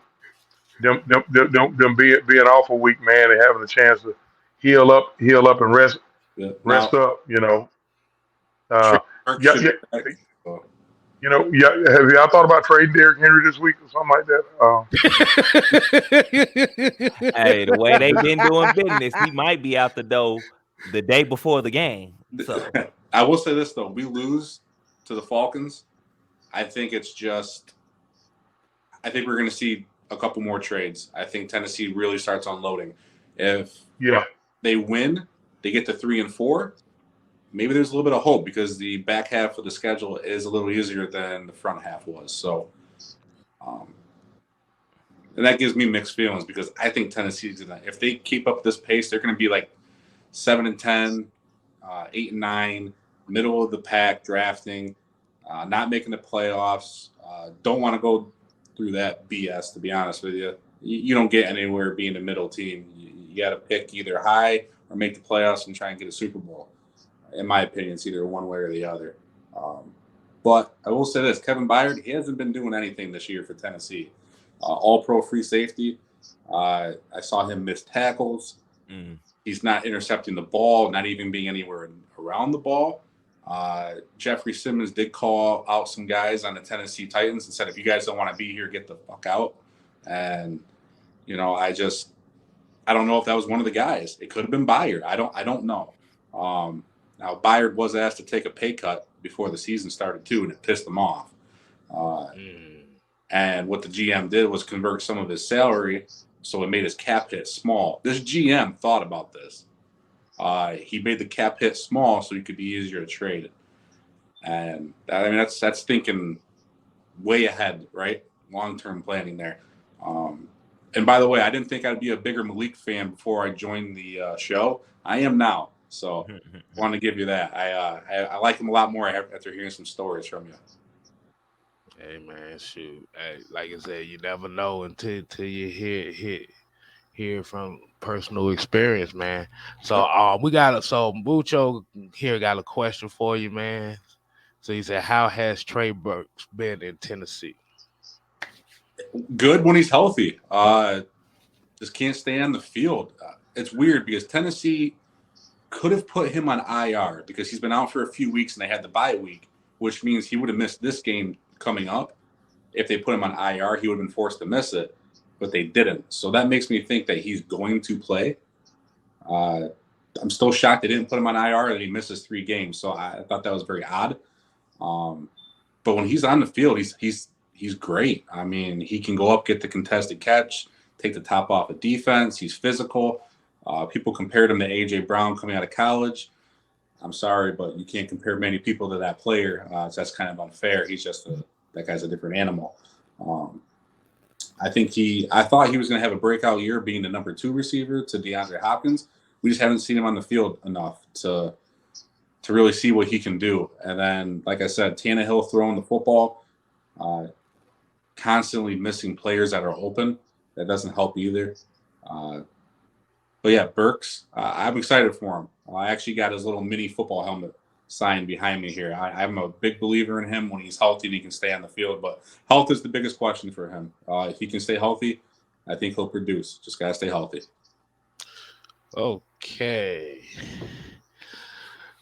Speaker 5: being off a week, man, and having a chance to heal up, and
Speaker 4: Yeah.
Speaker 5: rest
Speaker 4: Now,
Speaker 5: up. Uh,
Speaker 4: Trey Burke
Speaker 5: yeah,
Speaker 4: should
Speaker 5: yeah.
Speaker 4: be back. So,
Speaker 5: Yeah. Have y'all thought about trading Derrick Henry this week or something like that?
Speaker 2: Hey, the way they been doing business, he might be out the door the day before the game. So
Speaker 4: I will say this though: we lose to the Falcons. I think it's just. I think we're going to see a couple more trades. I think Tennessee really starts unloading. If
Speaker 5: Yeah,
Speaker 4: they win, they get to 3-4. Maybe there's a little bit of hope because the back half of the schedule is a little easier than the front half was. So, um, and that gives me mixed feelings because I think Tennessee's gonna. If they keep up this pace, they're going to be like 7-10, 8-9, middle of the pack drafting, not making the playoffs. Don't want to go through that BS. To be honest with you, you don't get anywhere being a middle team. You got to pick either high or make the playoffs and try and get a Super Bowl. In my opinion, it's either one way or the other. But I will say this: Kevin Byard, he hasn't been doing anything this year for Tennessee. All-Pro free safety. I saw him miss tackles. He's not intercepting the ball, not even being anywhere around the ball. Jeffrey Simmons did call out some guys on the Tennessee Titans and said, if you guys don't want to be here, get the fuck out. And, I don't know if that was one of the guys. It could have been Byard. I don't know. Now, Byard was asked to take a pay cut before the season started, too, and it pissed him off. And what the GM did was convert some of his salary, so it made his cap hit small. This GM thought about this. He made the cap hit small so he could be easier to trade. And that's thinking way ahead, right? Long-term planning there. And by the way, I didn't think I'd be a bigger Malik fan before I joined the show. I am now. So I want to give you that. I like him a lot more after hearing some stories from you.
Speaker 1: Hey man, shoot. Hey, like I said, you never know until you hear from personal experience, man. So we got so Mucho here got a question for you, man. So he said, how has Trey Burks been in Tennessee?
Speaker 4: Good when he's healthy. Just can't stay on the field. It's weird because Tennessee could have put him on IR because he's been out for a few weeks and they had the bye week, which means he would have missed this game coming up. If they put him on IR, he would have been forced to miss it, but they didn't. So that makes me think that he's going to play. I'm still shocked they didn't put him on IR and he misses 3 games. So I thought that was very odd. But when he's on the field, he's great. I mean, he can go up, get the contested catch, take the top off of defense. He's physical. People compared him to A.J. Brown coming out of college. I'm sorry, but you can't compare many people to that player. So that's kind of unfair. He's just that guy's a different animal. I thought he was going to have a breakout year being the number 2 receiver to DeAndre Hopkins. We just haven't seen him on the field enough to really see what he can do. And then, like I said, Tannehill throwing the football, constantly missing players that are open. That doesn't help either. But yeah, Burks, I'm excited for him. I actually got his little mini football helmet signed behind me here. I'm a big believer in him when he's healthy and he can stay on the field. But health is the biggest question for him. If he can stay healthy, I think he'll produce. Just got to stay healthy.
Speaker 1: Okay.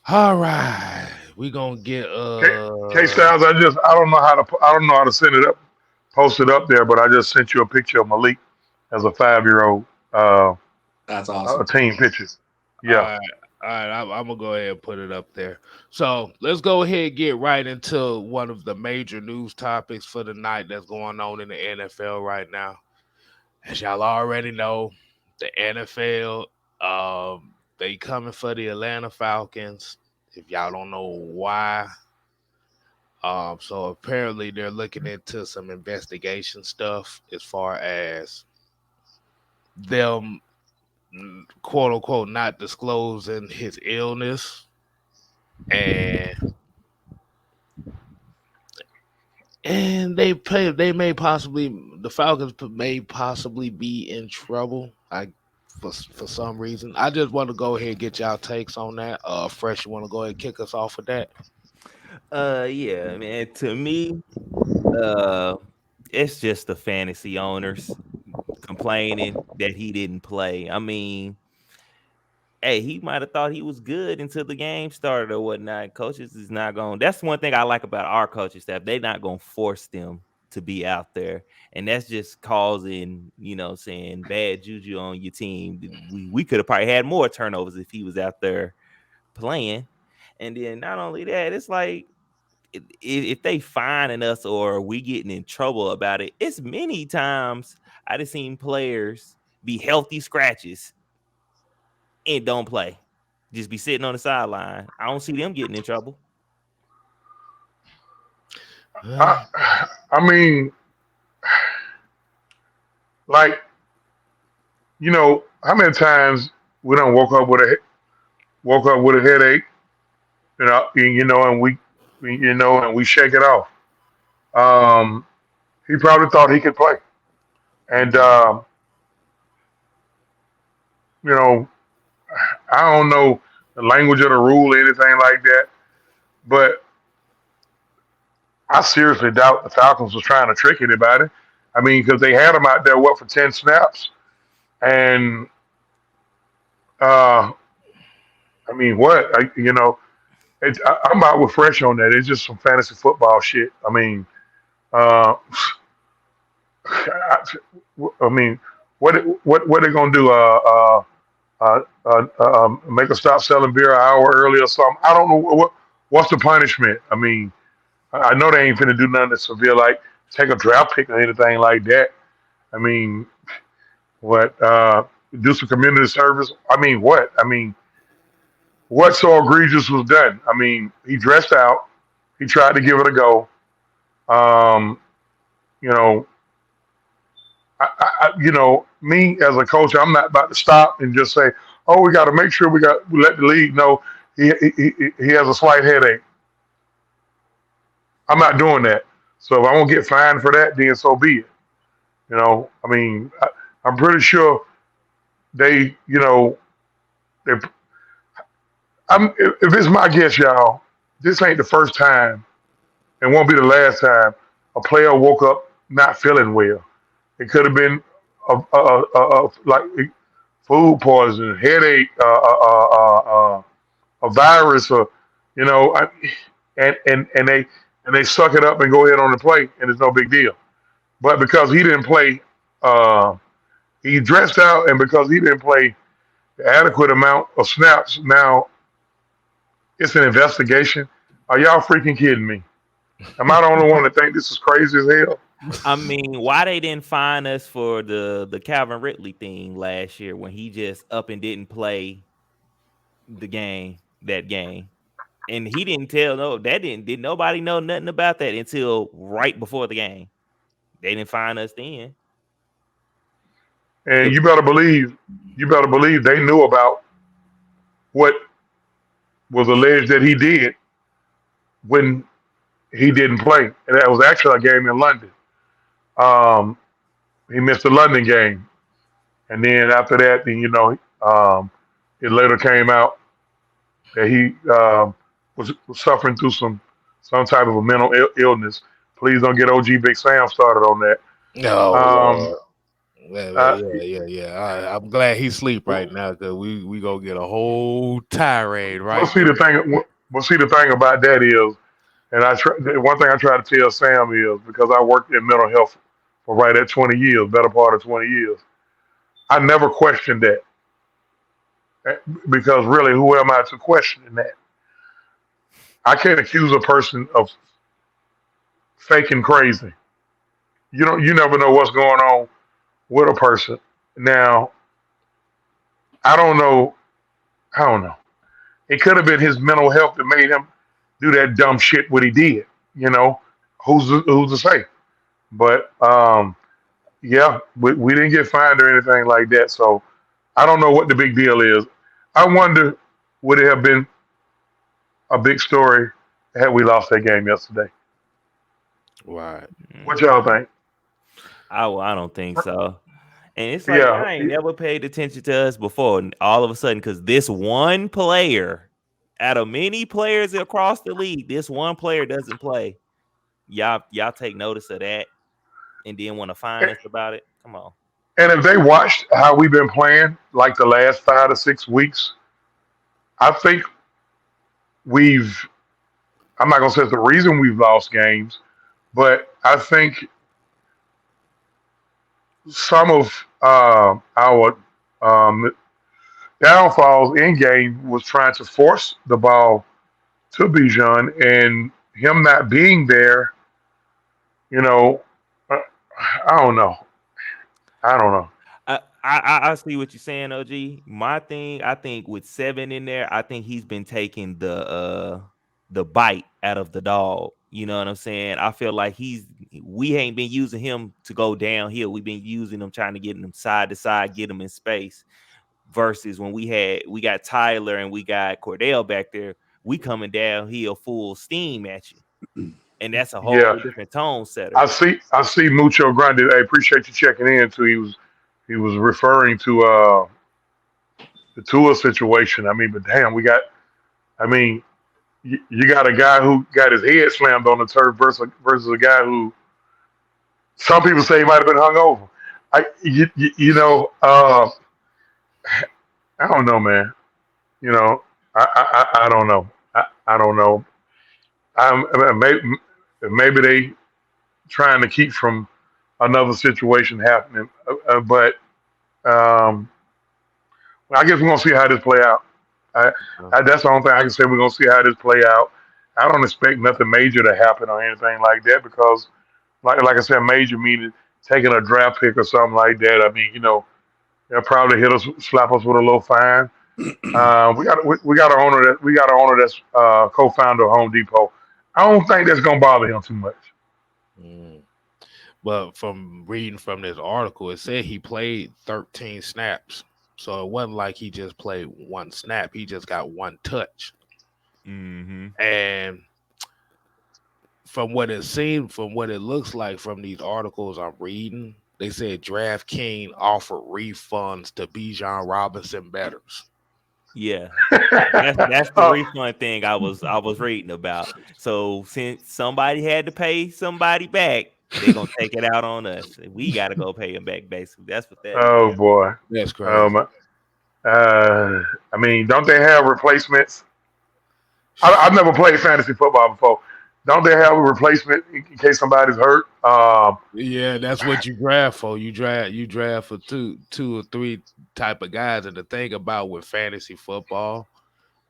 Speaker 1: All right. We're going to get
Speaker 5: K Styles. I don't know how to send it up, post it up there, but I just sent you a picture of Malik as a 5-year-old.
Speaker 4: That's awesome.
Speaker 5: A team picture. Yeah.
Speaker 1: All right, I'm gonna go ahead and put it up there. So let's go ahead and get right into one of the major news topics for the night that's going on in the NFL right now. As y'all already know, the NFL, they coming for the Atlanta Falcons. If y'all don't know why, so apparently they're looking into some investigation stuff as far as them, quote unquote, not disclosing his illness, and and the Falcons may possibly be in trouble. For some reason, I just want to go ahead and get y'all takes on that. Fresh, you want to go ahead and kick us off with that?
Speaker 2: Yeah, man. To me, uh, it's just the fantasy owners complaining that he didn't play. I mean, hey, he might have thought he was good until the game started or whatnot. Coaches is not going. That's one thing I like about our coaching staff. They're not going to force them to be out there, and that's just causing, saying bad juju on your team. We could have probably had more turnovers if he was out there playing. And then not only that, it's like if they finding us or we getting in trouble about it, it's many times I just seen players be healthy scratches and don't play. Just be sitting on the sideline. I don't see them getting in trouble.
Speaker 5: I, I mean, like, how many times we don't woke up with a headache, and we shake it off. Um, he probably thought he could play, and you know, I don't know the language of the rule or anything like that, but I seriously doubt the Falcons was trying to trick anybody. I mean, because they had him out there for 10 snaps, and uh, I mean, I'm out with Fresh on that. It's just some fantasy football shit. I mean, uh, I, I mean, what they gonna do? Make us stop selling beer an hour early or something? I don't know what's the punishment. I mean, I know they ain't finna do nothing that's severe like take a draft pick or anything like that. I mean, what? Do some community service? I mean, what? I mean, what so egregious was done? I mean, he dressed out. He tried to give it a go. Um, you know, me as a coach, I'm not about to stop and just say, "Oh, we got to make sure we let the league know he has a slight headache." I'm not doing that. So if I won't get fined for that, then so be it. I mean, I'm pretty sure they, they. If it's my guess, y'all, this ain't the first time, and won't be the last time a player woke up not feeling well. It could have been like food poisoning, headache, a virus, or you know, I, and they suck it up and go ahead on the play, and it's no big deal. But because he didn't play, uh, he dressed out, and because he didn't play the adequate amount of snaps, now it's an investigation. Are y'all freaking kidding me? Am I the only one that think this is crazy as hell?
Speaker 2: I mean, why they didn't fine us for the Calvin Ridley thing last year when he just up and didn't play that game, and he didn't tell did nobody know nothing about that until right before the game. They didn't fine us then.
Speaker 5: And you better believe they knew about what was alleged that he did when he didn't play, and that was actually a game in London. Um, he missed the London game, and then after that, it later came out that he was suffering through some type of a mental illness. Please don't get OG Big Sam started on that.
Speaker 1: No,
Speaker 5: Um,
Speaker 1: Lord.
Speaker 5: uh,
Speaker 1: Yeah. I'm glad he sleep right now because we gonna get a whole tirade
Speaker 5: we'll
Speaker 1: right
Speaker 5: see the
Speaker 1: there.
Speaker 5: thing. We'll see the thing about that is, and one thing I try to tell Sam is because I worked in mental health for right at 20 years, better part of 20 years. I never questioned that because really, who am I to question that? I can't accuse a person of faking crazy. You never know what's going on with a person. Now, I don't know. I don't know. It could have been his mental health that made him do that dumb shit what he did. You know, who's to say? But yeah, we didn't get fined or anything like that. So I don't know what the big deal is. I wonder would it have been a big story had we lost that game yesterday?
Speaker 1: Right.
Speaker 5: What y'all think?
Speaker 2: I don't think so. And it's like
Speaker 5: Yeah,
Speaker 2: I ain't never paid attention to us before. And all of a sudden, because this one player, out of many players across the league, this one player doesn't play. Y'all take notice of that, and then want to fine us about it. Come on.
Speaker 5: and if they watched how we've been playing, like the last 5 to 6 weeks, I think we've. I'm not gonna say it's the reason we've lost games, but I think some of our downfalls in game was trying to force the ball to Bijan, and him not being there. You know, uh, I don't know. I don't know.
Speaker 2: I see what you're saying, OG. My thing, I think with 7 in there, I think he's been taking the bite out of the dog. You know what I'm saying? I feel like we ain't been using him to go downhill. We've been using him trying to get him side to side, get him in space. Versus when we got Tyler and we got Cordell back there, we coming downhill full steam at you. And that's a whole
Speaker 5: Yeah,
Speaker 2: different tone
Speaker 5: I
Speaker 2: setter.
Speaker 5: see. I see. Mucho Grande. I appreciate you checking in. Too. He was referring to the Tua situation. I mean, but damn, we got. I mean, you got a guy who got his head slammed on the turf versus a guy who some people say he might have been hung over. You know, I don't know, man. You know, I don't know. I don't know. Maybe they trying to keep from another situation happening, but um, I guess we're gonna see how this play out. I, that's the only thing I can say. We're gonna see how this play out. I don't expect nothing major to happen or anything like that because, like I said, major meaning taking a draft pick or something like that. I mean, you know, they'll probably hit us, slap us with a little fine. We got an owner that's co-founder of Home Depot. I don't think that's gonna bother him too much.
Speaker 1: Mm. But from reading from this article, it said he played 13 snaps. So it wasn't like he just played one snap. He just got one touch.
Speaker 2: Mm-hmm.
Speaker 1: And from what it seemed, from what it looks like from these articles I'm reading, they said DraftKings offered refunds to Bijan Robinson bettors.
Speaker 2: Yeah. That's the
Speaker 5: Oh,
Speaker 2: refund thing I was reading about. So since somebody had to pay somebody back, they're gonna take it out on us. We gotta go pay them back, basically. That's what that is.
Speaker 5: oh boy.
Speaker 1: That's crazy.
Speaker 5: Um, I mean, don't they have replacements? I've never played fantasy football before. Don't they have a replacement in case somebody's hurt?
Speaker 1: Yeah, that's what you draft for. You draft for two or three type of guys. And the thing about with fantasy football,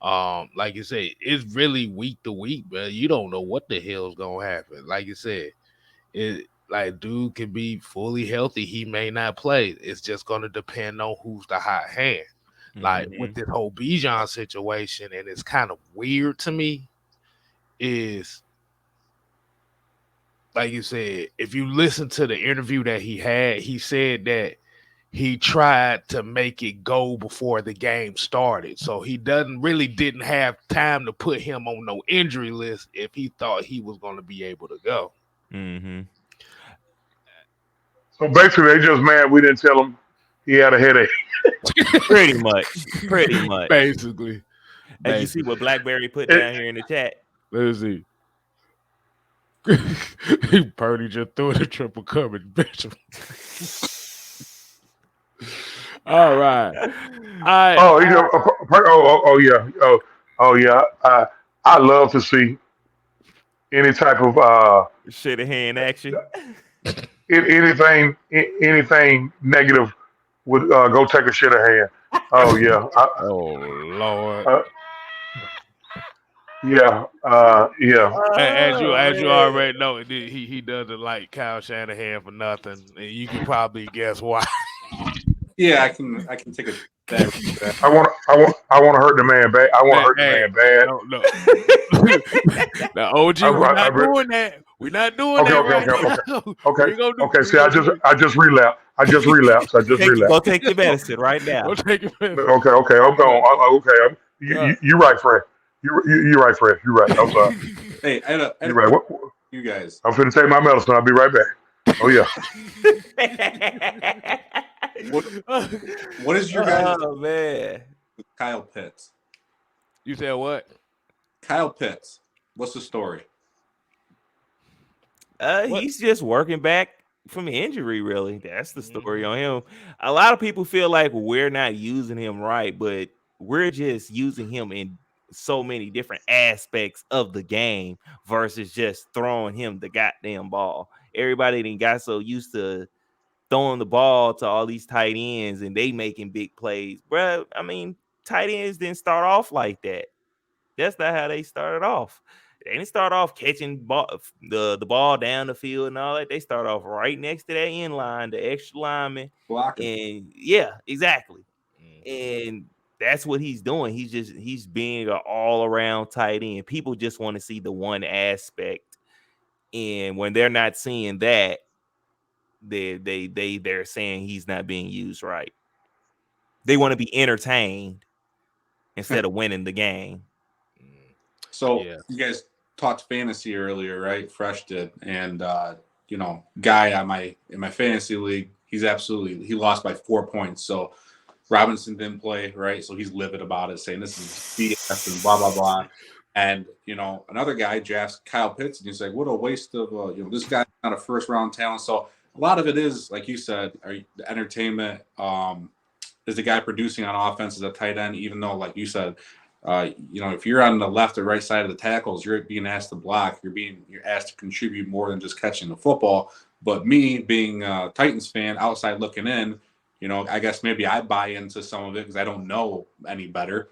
Speaker 1: like you say, it's really week to week, man. You don't know what the hell's gonna happen. Like you said, it like dude can be fully healthy. He may not play. It's just gonna depend on who's the hot hand. Like
Speaker 2: Mm-hmm.
Speaker 1: with this whole Bijan situation, and it's kind of weird to me, is like you said, if you listen to the interview that he had, he said that he tried to make it go before the game started. So he didn't have time to put him on no injury list if he thought he was going to be able to go.
Speaker 2: Mm-hmm.
Speaker 5: So basically, they just mad we didn't tell him he had a headache.
Speaker 2: Pretty much.
Speaker 1: Basically.
Speaker 2: And you see what BlackBerry put
Speaker 5: It-
Speaker 2: down here in the chat.
Speaker 1: Let's see. Purdy just threw the triple coverage, bitch. All right.
Speaker 5: oh, you know, yeah, oh yeah. I love to see any type of
Speaker 2: Shit of hand action.
Speaker 5: anything negative would go take a shit of hand. Oh yeah,
Speaker 1: Oh Lord.
Speaker 5: uh, yeah, yeah.
Speaker 1: As you
Speaker 2: Man.
Speaker 1: already know, he doesn't like Kyle Shanahan for nothing, and you can probably guess why.
Speaker 4: Yeah, I can take a bad that.
Speaker 5: I want to hurt the man bad. I want to hurt the
Speaker 1: Hey,
Speaker 5: man bad.
Speaker 1: no. Now, OG, we're not
Speaker 5: re-
Speaker 1: doing that. We're not doing
Speaker 5: Okay,
Speaker 1: that
Speaker 5: okay,
Speaker 1: right
Speaker 5: okay,
Speaker 1: now.
Speaker 5: Okay,
Speaker 1: We gonna do,
Speaker 5: okay.
Speaker 1: we
Speaker 5: See,
Speaker 1: gonna do
Speaker 5: I just relapsed.
Speaker 2: Go take your medicine right now.
Speaker 1: We'll take it.
Speaker 5: Okay. I'm going. Okay. You right, Fred. You right, Fred. You right. I'm sorry.
Speaker 4: Hey, I had
Speaker 5: You
Speaker 4: a
Speaker 5: right.
Speaker 4: quick, You guys.
Speaker 5: I'm finna take my medicine. I'll be right back. Oh yeah.
Speaker 4: What What is your guys'
Speaker 2: Oh man.
Speaker 4: Kyle Pitts?
Speaker 1: You said what?
Speaker 4: Kyle Pitts. What's the story?
Speaker 1: What?
Speaker 2: He's just working back from injury, really. That's the story
Speaker 1: Mhm.
Speaker 2: on him. A lot of people feel like we're not using him right, but we're just using him in so many different aspects of the game versus just throwing him the goddamn ball. Everybody done got so used to throwing the ball to all these tight ends and they making big plays. Bruh, I mean, tight ends didn't start off like that. That's not how they started off. They didn't start off catching the ball down the field and all that. They start off right next to that end line, the extra lineman.
Speaker 4: Blocking.
Speaker 2: And yeah, exactly.
Speaker 1: Mhm.
Speaker 2: And that's what he's doing. He's being an all-around tight end. People just want to see the one aspect. And when they're not seeing that, they're saying he's not being used right. They want to be entertained instead of winning the game.
Speaker 4: So
Speaker 1: Yeah.
Speaker 4: you guys talked fantasy earlier, right? Fresh did, and guy on in my fantasy league, he lost by 4 points. So Robinson didn't play, right? So he's livid about it, saying this is BS and blah blah blah. And another guy drafts Kyle Pitts, and he's like, "What a waste of this guy's not a first round talent." So a lot of it is, like you said, the entertainment. Is the guy producing on offense as a tight end? Even though, like you said, if you're on the left or right side of the tackles, you're being asked to block. You're asked to contribute more than just catching the football. But me, being a Titans fan, outside looking in, I guess maybe I buy into some of it because I don't know any better.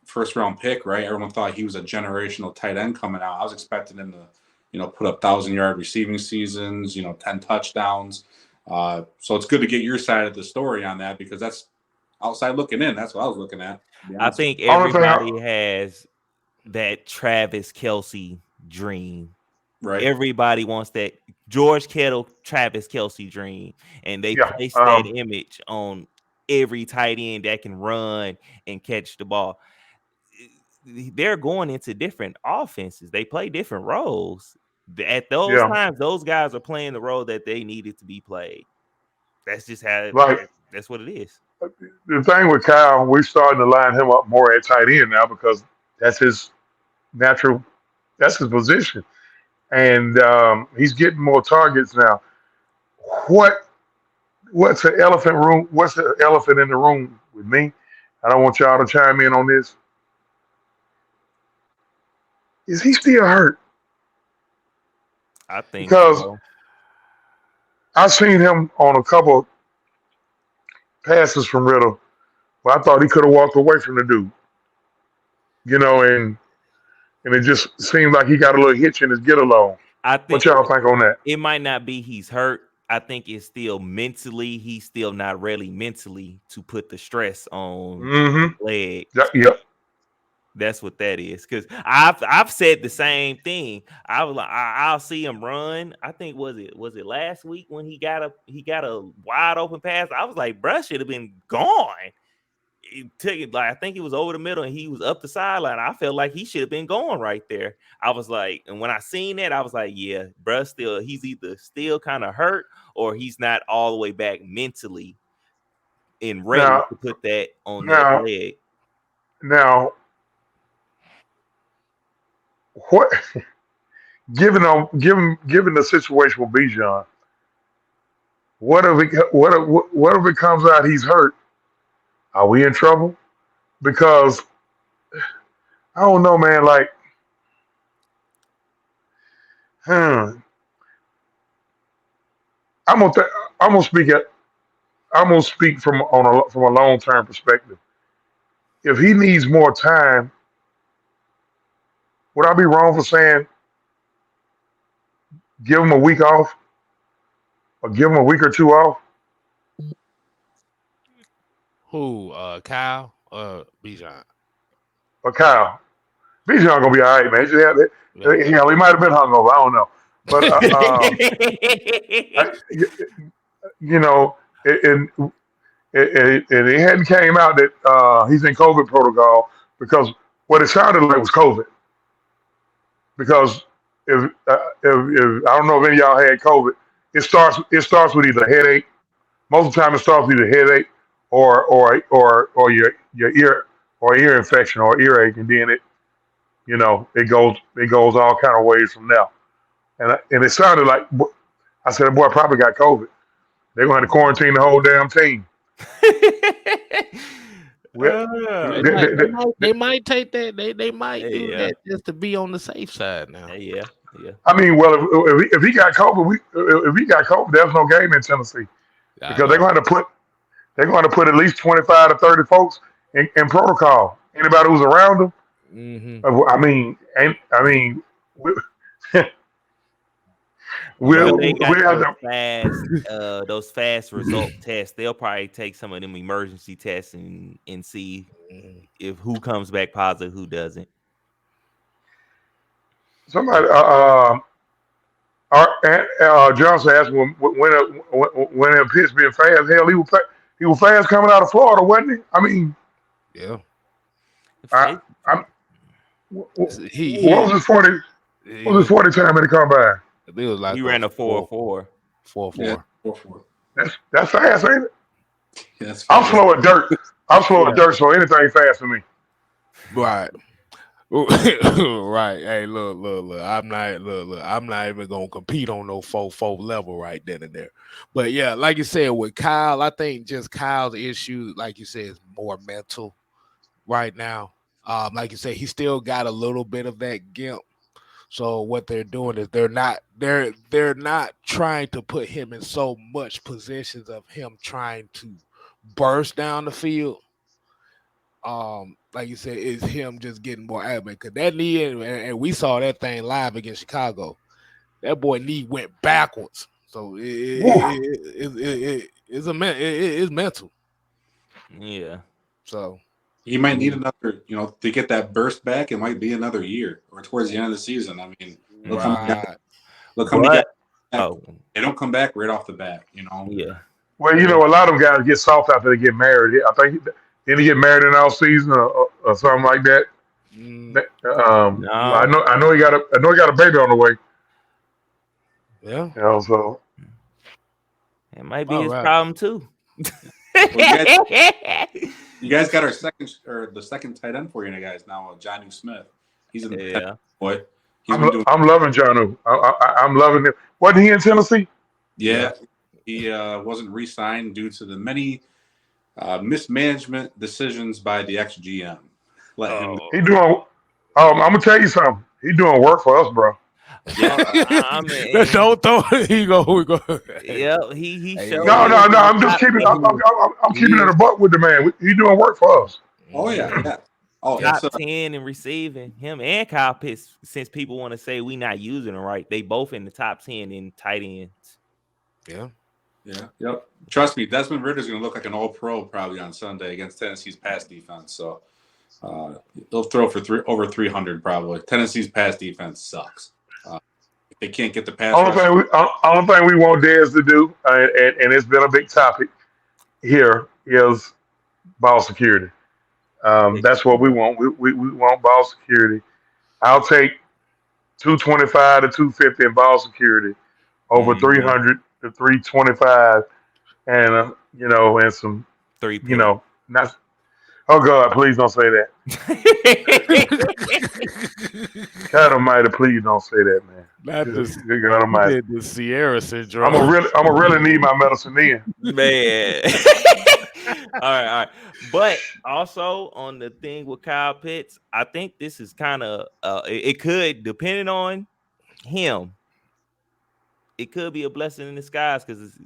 Speaker 4: First round pick, right? Everyone thought he was a generational tight end coming out. I was expecting him to, put up 1,000-yard receiving seasons, 10 touchdowns. So it's good to get your side of the story on that because that's outside looking in. That's what I was looking at.
Speaker 2: I think
Speaker 5: Only thing
Speaker 2: everybody has that Travis Kelce dream.
Speaker 4: Right.
Speaker 2: Everybody wants that George Kittle, Travis Kelce dream, and they
Speaker 5: yeah.
Speaker 2: place that image on every tight end that can run and catch the ball. They're going into different offenses. They play different roles. At those
Speaker 5: Yeah.
Speaker 2: times, those guys are playing the role that they needed to be played. That's just how.
Speaker 5: Like
Speaker 2: That's what it is.
Speaker 5: the thing with Kyle, we're starting to line him up more at tight end now because that's his natural, that's his position, and he's getting more targets now. What what's the elephant room? What's the elephant in the room with me? I don't want y'all to chime in on this. Is he still hurt?
Speaker 2: I think
Speaker 5: Because
Speaker 2: so.
Speaker 5: I seen him on a couple passes from Riddle where I thought he could have walked away from the dude. And it just seemed like he got a little hitch in his get along.
Speaker 2: I
Speaker 5: What
Speaker 2: think
Speaker 5: y'all think on that?
Speaker 2: it might not be he's hurt. I think it's still mentally, he's still not ready mentally to put the stress on
Speaker 5: Mm-hmm.
Speaker 2: leg.
Speaker 5: Yep.
Speaker 2: That's what that is. Because I've said the same thing. I was like, I'll see him run. I think was it last week when he got a wide open pass. I was like, bruh should have been gone. It took it like I think it was over the middle and he was up the sideline. I felt like he should have been going right there. I was like, and when I seen that, I was like, yeah, bruh, he's either still kind of hurt or he's not all the way back mentally and ready
Speaker 5: Now,
Speaker 2: to put that on that
Speaker 5: now,
Speaker 2: leg.
Speaker 5: now, what? Given the situation with Bijan, what if it comes out he's hurt? Are we in trouble? Because I don't know, man. Like, hmm, I'm gonna th- I'm gonna speak at I'm gonna speak from a long term perspective. If he needs more time, would I be wrong for saying give him a week off or give him a week or two off?
Speaker 1: Who? Kyle? Bijan?
Speaker 5: Or Kyle, Bijan gonna be all right, man.
Speaker 1: Yeah.
Speaker 5: He might have been hungover. I don't know, but you know, and it hadn't came out that he's in COVID protocol because what it sounded like was COVID because if I don't know if any of y'all had COVID, it starts with either headache. Most of the time, it starts with either headache or your ear infection or earache, and then it goes all kind of ways from there. And it sounded like I said, the boy probably got COVID. They're gonna have to quarantine the whole damn team. We-
Speaker 2: Uh,
Speaker 1: They
Speaker 5: they-
Speaker 1: might,
Speaker 5: they-
Speaker 1: they
Speaker 5: they-
Speaker 1: might, they might take that. They might do
Speaker 2: yeah,
Speaker 1: that just to be on the safe side now.
Speaker 2: yeah, yeah.
Speaker 5: I mean, well, if he got COVID, if he got COVID, there's no game in Tennessee
Speaker 1: I
Speaker 5: because they're
Speaker 1: know.
Speaker 5: going to put at least 25 to 30 folks in protocol. Anybody who's around them.
Speaker 1: Hmm.
Speaker 5: We,
Speaker 2: You know
Speaker 1: That
Speaker 2: they
Speaker 5: we
Speaker 2: got
Speaker 5: have to.
Speaker 2: those fast result tests. They'll probably take some of them emergency tests and see
Speaker 1: Mhm.
Speaker 2: if who comes back positive, who doesn't.
Speaker 5: Somebody, Johnson asked when a pitch being fast. Hell, he was fast coming out of Florida, wasn't he? I mean,
Speaker 1: Yeah.
Speaker 5: I, I'm,
Speaker 1: He
Speaker 5: what was
Speaker 1: he
Speaker 5: his 40?
Speaker 1: he
Speaker 5: What was his
Speaker 1: was
Speaker 5: 40 time in the combine?
Speaker 1: it was like
Speaker 2: He
Speaker 1: a
Speaker 2: ran a 4.4.
Speaker 1: 4
Speaker 4: Yeah,
Speaker 1: 4.
Speaker 4: 4-4.
Speaker 5: That's fast, ain't it?
Speaker 4: Yeah, that's
Speaker 5: I'm
Speaker 4: fast.
Speaker 5: slow at dirt. I'm slow at
Speaker 2: Yeah.
Speaker 5: dirt, so anything fast for me.
Speaker 1: Right. Right. Hey, look. I'm not even gonna compete on no 4-4 level right then and there. But yeah, like you said with Kyle, I think just Kyle's issue, like you said, is more mental right now. Like you said, he still got a little bit of that gimp. So what they're doing is they're not trying to put him in so much positions of him trying to burst down the field. Like you said, it's him just getting more adamant because that knee, and we saw that thing live against Chicago. That boy knee went backwards, so
Speaker 5: Woo.
Speaker 1: it's mental.
Speaker 2: Yeah.
Speaker 1: So
Speaker 4: He might need another, to get that burst back. It might be another year or towards the end of the season. I mean, look how many guys,
Speaker 1: right,
Speaker 4: look how many guys
Speaker 2: But oh
Speaker 4: they don't come back right off the bat.
Speaker 2: yeah.
Speaker 5: Well, a lot of them guys get soft after they get married. I think then they get married in off season or something like that.
Speaker 1: mm,
Speaker 5: I
Speaker 2: No.
Speaker 5: know he got a baby on the way.
Speaker 1: yeah,
Speaker 5: So
Speaker 2: It might be
Speaker 1: all
Speaker 2: his
Speaker 1: right.
Speaker 2: problem too.
Speaker 4: Well, you guys got our the second tight end for you guys now, John Smith. He's in the
Speaker 2: Yeah.
Speaker 4: boy. He's been doing.
Speaker 5: I'm loving Johnu. I'm loving him. Wasn't he in Tennessee?
Speaker 4: Yeah, he wasn't re-signed due to the many mismanagement decisions by the ex-GM. Let him.
Speaker 5: He doing. I'm gonna tell you something. He doing work for us, bro.
Speaker 2: Yeah. I mean,
Speaker 1: Don't throw. We go.
Speaker 2: yeah, he
Speaker 1: Hey,
Speaker 2: showed
Speaker 5: No,
Speaker 2: he
Speaker 5: no,
Speaker 2: was
Speaker 5: no.
Speaker 2: in the
Speaker 5: I'm just
Speaker 2: top
Speaker 5: keeping.
Speaker 2: 10.
Speaker 5: I'm keeping it
Speaker 1: is.
Speaker 5: a buck with the man. He doing work for us.
Speaker 4: Oh yeah. Oh,
Speaker 2: Top
Speaker 4: it's
Speaker 2: 10 in receiving. Him and Kyle Pitts, since people want to say we not using them right, they both in the top 10 in tight ends.
Speaker 1: Yeah.
Speaker 4: Yep. Trust me, Desmond Ritter's going to look like an all-pro probably on Sunday against Tennessee's pass defense. So they'll throw for over 300 probably. Tennessee's pass defense sucks. If they can't get the pass rush.
Speaker 5: Only thing we want Dez to do, and it's been a big topic here, is ball security. That's what we want. We want ball security. I'll take 225 to 250 in ball security over 300 to 325, and and some,
Speaker 2: 3 pick.
Speaker 5: not. Oh God, please don't say that. God Almighty, please don't say that, man.
Speaker 1: Not this.
Speaker 5: Good God Almighty.
Speaker 1: The Sierra syndrome.
Speaker 5: I'm gonna really need my medicine then.
Speaker 2: Man. All right. But also on the thing with Kyle Pitts, I think this is kind of it could, depending on him, it could be a blessing in disguise because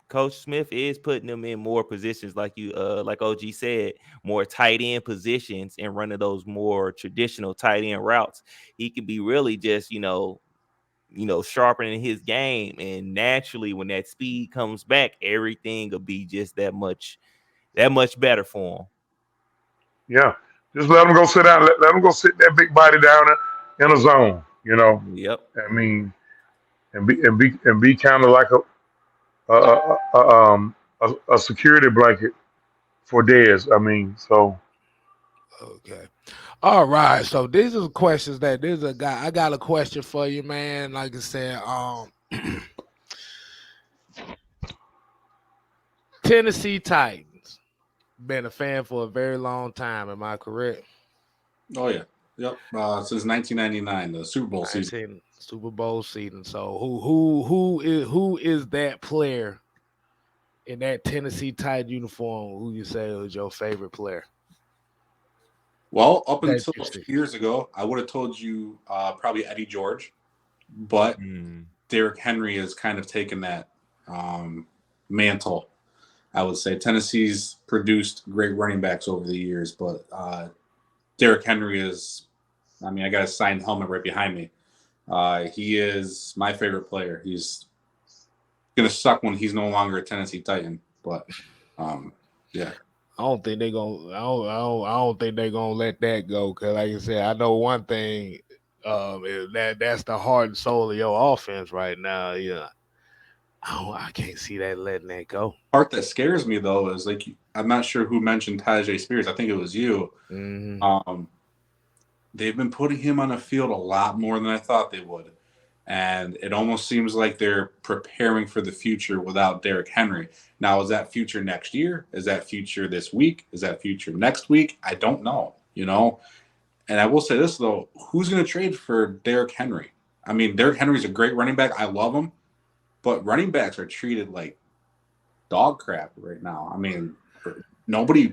Speaker 2: Coach Smith is putting them in more positions, like like OG said, more tight end positions and running those more traditional tight end routes. He could be really just, sharpening his game, and naturally, when that speed comes back, everything will be just that much better for him.
Speaker 5: Yeah, just let him go sit down. Let him go sit that big body down in a zone.
Speaker 2: Yep.
Speaker 5: I mean, and be kind of like a security blanket for Dez. I mean, so
Speaker 1: Okay. All right, so these are questions that this is a guy. I got a question for you, man. Like I said, Tennessee Titans. Been a fan for a very long time. Am I correct?
Speaker 4: Oh yeah, yep. Since 1999, the Super Bowl season.
Speaker 1: 19 Super Bowl season. So who is that player in that Tennessee Titan uniform? Who you say is your favorite player?
Speaker 4: Well, up
Speaker 1: That
Speaker 4: until
Speaker 1: you
Speaker 4: a
Speaker 1: see.
Speaker 4: few years ago, I would have told you probably Eddie George, but
Speaker 2: Mm.
Speaker 4: Derrick Henry has kind of taken that mantle. I would say Tennessee's produced great running backs over the years, but Derrick Henry is. I mean, I got a signed helmet right behind me. He is my favorite player. He's gonna suck when he's no longer a Tennessee Titan, but yeah.
Speaker 1: I don't think they gonna. I don't think they gonna let that go. Cause like I said, I know one thing. Is that's the heart and soul of your offense right now. Yeah, I can't see that letting that go.
Speaker 4: Part that scares me though is like I'm not sure who mentioned Tajay Spears. I think it was you.
Speaker 1: Hmm.
Speaker 4: Um, they've been putting him on the field a lot more than I thought they would. And it almost seems like they're preparing for the future without Derrick Henry. Now, is that future next year? Is that future this week? Is that future next week? I don't know, you know? And I will say this, though, who's going to trade for Derrick Henry? I mean, Derrick Henry's a great running back. I love him. But running backs are treated like dog crap right now. I mean, nobody's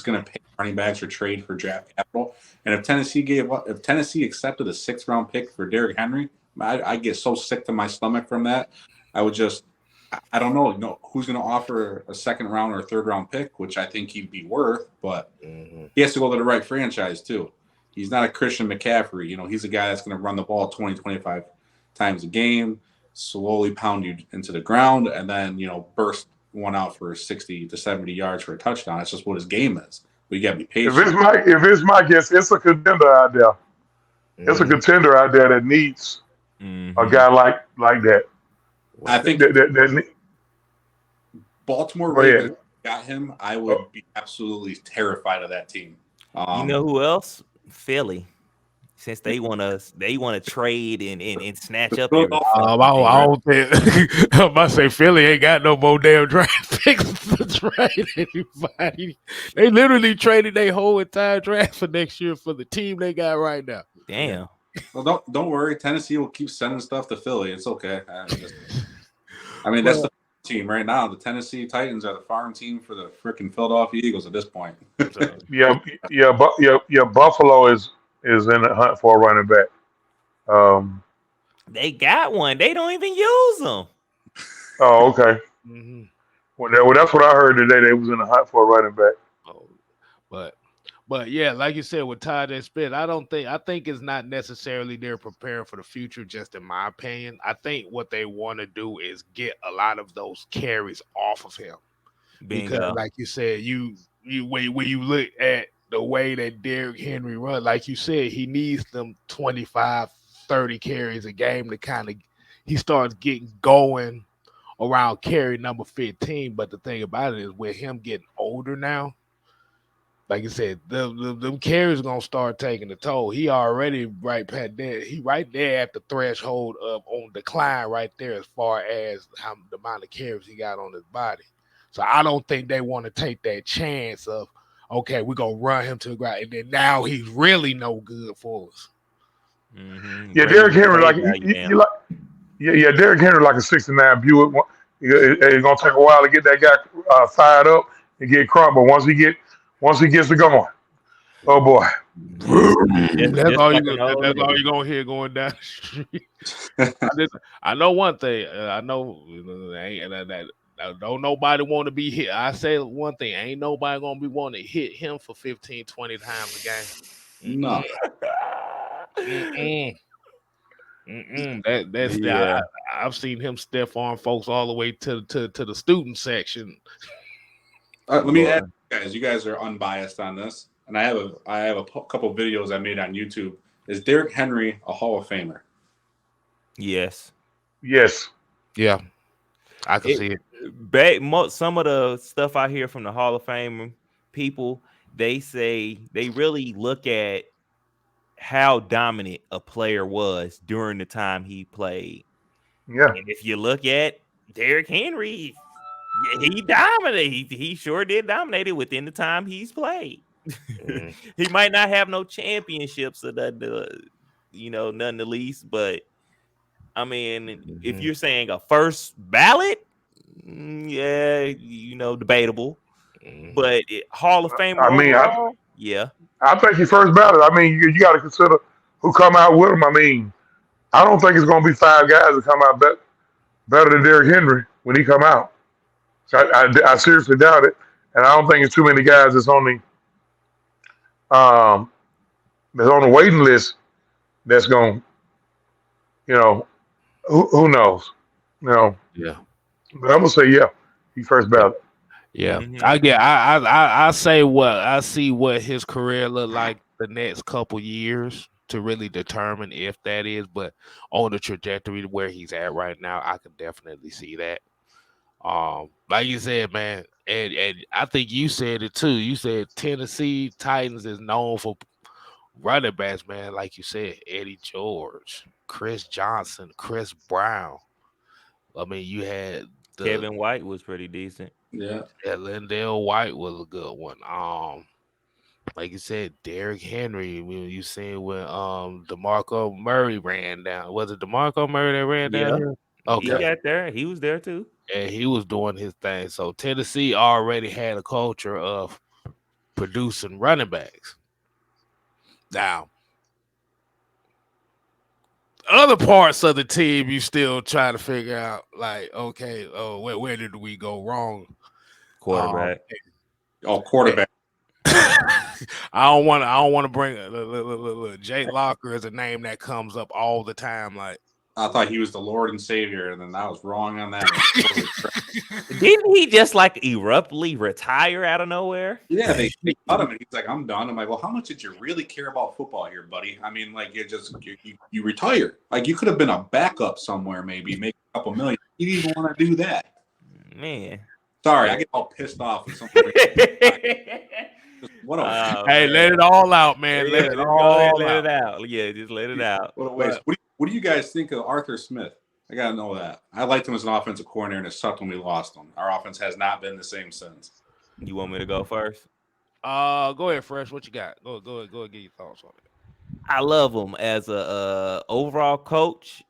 Speaker 4: going to pay running backs or trade for draft capital. And if Tennessee accepted a 6th-round pick for Derrick Henry, I get so sick to my stomach from that. I would just, I don't know, who's going to offer a 2nd-round or a 3rd-round pick, which I think he'd be worth, but
Speaker 1: Hmm.
Speaker 4: he has to go to the right franchise too. He's not a Christian McCaffrey. He's a guy that's going to run the ball 20, 25 times a game, slowly pound you into the ground, and then, burst one out for 60 to 70 yards for a touchdown. That's just what his game is. But you got to be patient.
Speaker 5: If it's my guess, it's a contender out there. It's a
Speaker 1: Hmm.
Speaker 5: contender out there that needs a
Speaker 2: Mm-hmm.
Speaker 5: guy like that.
Speaker 4: I
Speaker 1: Well,
Speaker 4: think
Speaker 5: That,
Speaker 4: if
Speaker 5: that, that ne-
Speaker 4: Baltimore
Speaker 5: Go
Speaker 4: Ravens
Speaker 5: ahead.
Speaker 4: got him, I
Speaker 5: Oh,
Speaker 4: would be absolutely terrified of that team.
Speaker 2: You know who else? Philly. Since they want to trade and snatch
Speaker 4: The
Speaker 2: up
Speaker 4: Philadelphia,
Speaker 1: I
Speaker 2: everything.
Speaker 1: don't think I'm about to say Philly ain't got no more damn draft picks to trade anybody. They literally traded their whole entire draft for next year for the team they got right now.
Speaker 4: yeah.
Speaker 2: Damn.
Speaker 4: Well, don't worry. Tennessee will keep sending stuff to Philly. It's okay. That's
Speaker 1: Well,
Speaker 4: the team right now. The Tennessee Titans are the farm team for the freaking Philadelphia Eagles at this point.
Speaker 1: so,
Speaker 5: yeah, yeah. Buffalo is in the hunt for a running back. Um,
Speaker 2: They got one. They don't even use them.
Speaker 5: oh, okay.
Speaker 1: mhm.
Speaker 5: Well, that's what I heard today. They was in the hunt for a running back.
Speaker 1: Oh, but but yeah, like you said with Todd and Spit, I think it's not necessarily they're preparing for the future, just in my opinion. I think what they want to do is get a lot of those carries off of him. Because
Speaker 2: Bingo.
Speaker 1: like you said, when you look at the way that Derrick Henry run, like you said, he needs them 25, 30 carries a game to kind of he starts getting going around carry number 15. But the thing about it is with him getting older now, like I said, them carries gonna start taking a toll. He already right past there. He right there at the threshold of on decline right there as far as how the amount of carries he got on his body. So I don't think they want to take that chance of okay, we're gonna run him to the ground, and then now he's really no good for us.
Speaker 2: Mm-hmm.
Speaker 5: Yeah,
Speaker 2: Bring
Speaker 5: Derrick
Speaker 2: your
Speaker 5: Henry
Speaker 2: trade
Speaker 5: like
Speaker 2: value
Speaker 5: you
Speaker 2: down.
Speaker 5: like. Yeah. Derrick Henry like a '69 Buick. It's gonna take a while to get that guy fired up and get crunk, but once he gets to going, oh boy.
Speaker 2: Just,
Speaker 1: That's
Speaker 2: just
Speaker 1: all
Speaker 2: like
Speaker 1: you
Speaker 2: an
Speaker 1: gonna.
Speaker 2: old
Speaker 1: That's all
Speaker 2: nigga.
Speaker 1: you gonna hear going down the street. I know one thing. I know don't nobody want to be hit. I say one thing. Ain't nobody gonna be wanting to hit him for 15, 20 times a game. Mm-mm,
Speaker 4: No.
Speaker 1: mm-mm, mm-mm.
Speaker 2: Yeah.
Speaker 1: I've seen him stiff arm folks all the way to the student section.
Speaker 4: Let me ask
Speaker 2: Boy.
Speaker 4: you guys. You guys are unbiased on this, and I have a couple videos I made on YouTube. Is Derrick Henry a Hall of Famer?
Speaker 2: Yes.
Speaker 5: Yes.
Speaker 1: Yeah, I can
Speaker 2: It
Speaker 1: see it.
Speaker 2: some of the stuff I hear from the Hall of Fame people, they say they really look at how dominant a player was during the time he played.
Speaker 5: Yeah.
Speaker 2: And if you look at Derrick Henry, he dominated. He sure did dominate it within the time he's played.
Speaker 1: Mm.
Speaker 2: He might not have no championships or nothing, none the least. But I mean, if you're saying a first ballot, yeah, debatable. But Hall of Famer
Speaker 5: I mean,
Speaker 2: overall, yeah.
Speaker 5: I think he first ballot. I mean, you got to consider who come out with him. I mean, I don't think it's going to be five guys that come out better than Derrick Henry when he come out. So I seriously doubt it, and I don't think it's too many guys um, that's on the waiting list that's going. You know, who knows? You know,
Speaker 1: Yeah.
Speaker 5: but I'm gonna say yeah, he first ballot.
Speaker 1: Yeah,
Speaker 2: Mhm.
Speaker 1: I get. I say what I see what his career look like the next couple years to really determine if that is. But on the trajectory where he's at right now, I can definitely see that. Like you said, man, and I think you said it too. You said Tennessee Titans is known for running backs, man. Like you said, Eddie George, Chris Johnson, Chris Brown. I mean, you had the
Speaker 2: Kevin White was pretty decent.
Speaker 4: Yeah.
Speaker 1: Lindell White was a good one. Like you said, Derrick Henry. You seen when DeMarco Murray ran down. Was it DeMarco Murray that ran down
Speaker 2: Yeah,
Speaker 1: here?
Speaker 2: he
Speaker 1: Okay.
Speaker 2: got there. He was there too.
Speaker 1: And he was doing his thing. So Tennessee already had a culture of producing running backs. Now, other parts of the team, you still trying to figure out, like, okay, where did we go wrong?
Speaker 2: Quarterback.
Speaker 4: Oh, quarterback.
Speaker 1: I don't want to bring look, Jake Locker is a name that comes up all the time. Like,
Speaker 4: I thought he was the Lord and Savior, and then I was wrong on that.
Speaker 2: Didn't he just like abruptly retire out of nowhere?
Speaker 4: Yeah, they cut him, and he's like, "I'm done." I'm like, "Well, how much did you really care about football here, buddy? I mean, like, you retired. Like, you could have been a backup somewhere, maybe make a couple million. You didn't even want to do that."
Speaker 2: Man.
Speaker 4: Sorry, I get all pissed off with something. What a
Speaker 1: hey, let it all out, man.
Speaker 2: Yeah,
Speaker 1: Let it
Speaker 2: just go
Speaker 1: all
Speaker 2: ahead,
Speaker 1: out.
Speaker 2: let it out. Yeah, just let it out.
Speaker 4: what a waste. What do you guys think of Arthur Smith? I gotta know that. I liked him as an offensive coordinator, and it sucked when we lost him. Our offense has not been the same since.
Speaker 2: You want me to go first?
Speaker 1: Go ahead, Fresh. What you got? Go ahead, get your thoughts on it.
Speaker 2: I love him as a overall coach.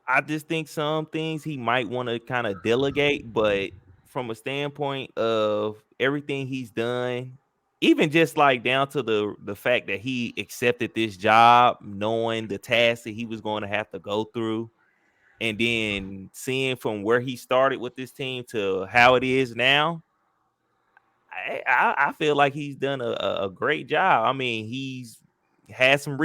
Speaker 2: I just think some things he might want to kind of delegate, but from a standpoint of everything he's done, even just like down to the fact that he accepted this job, knowing the tasks that he was going to have to go through, and then seeing from where he started with this team to how it is now, I feel like he's done a great job. I mean, he's had some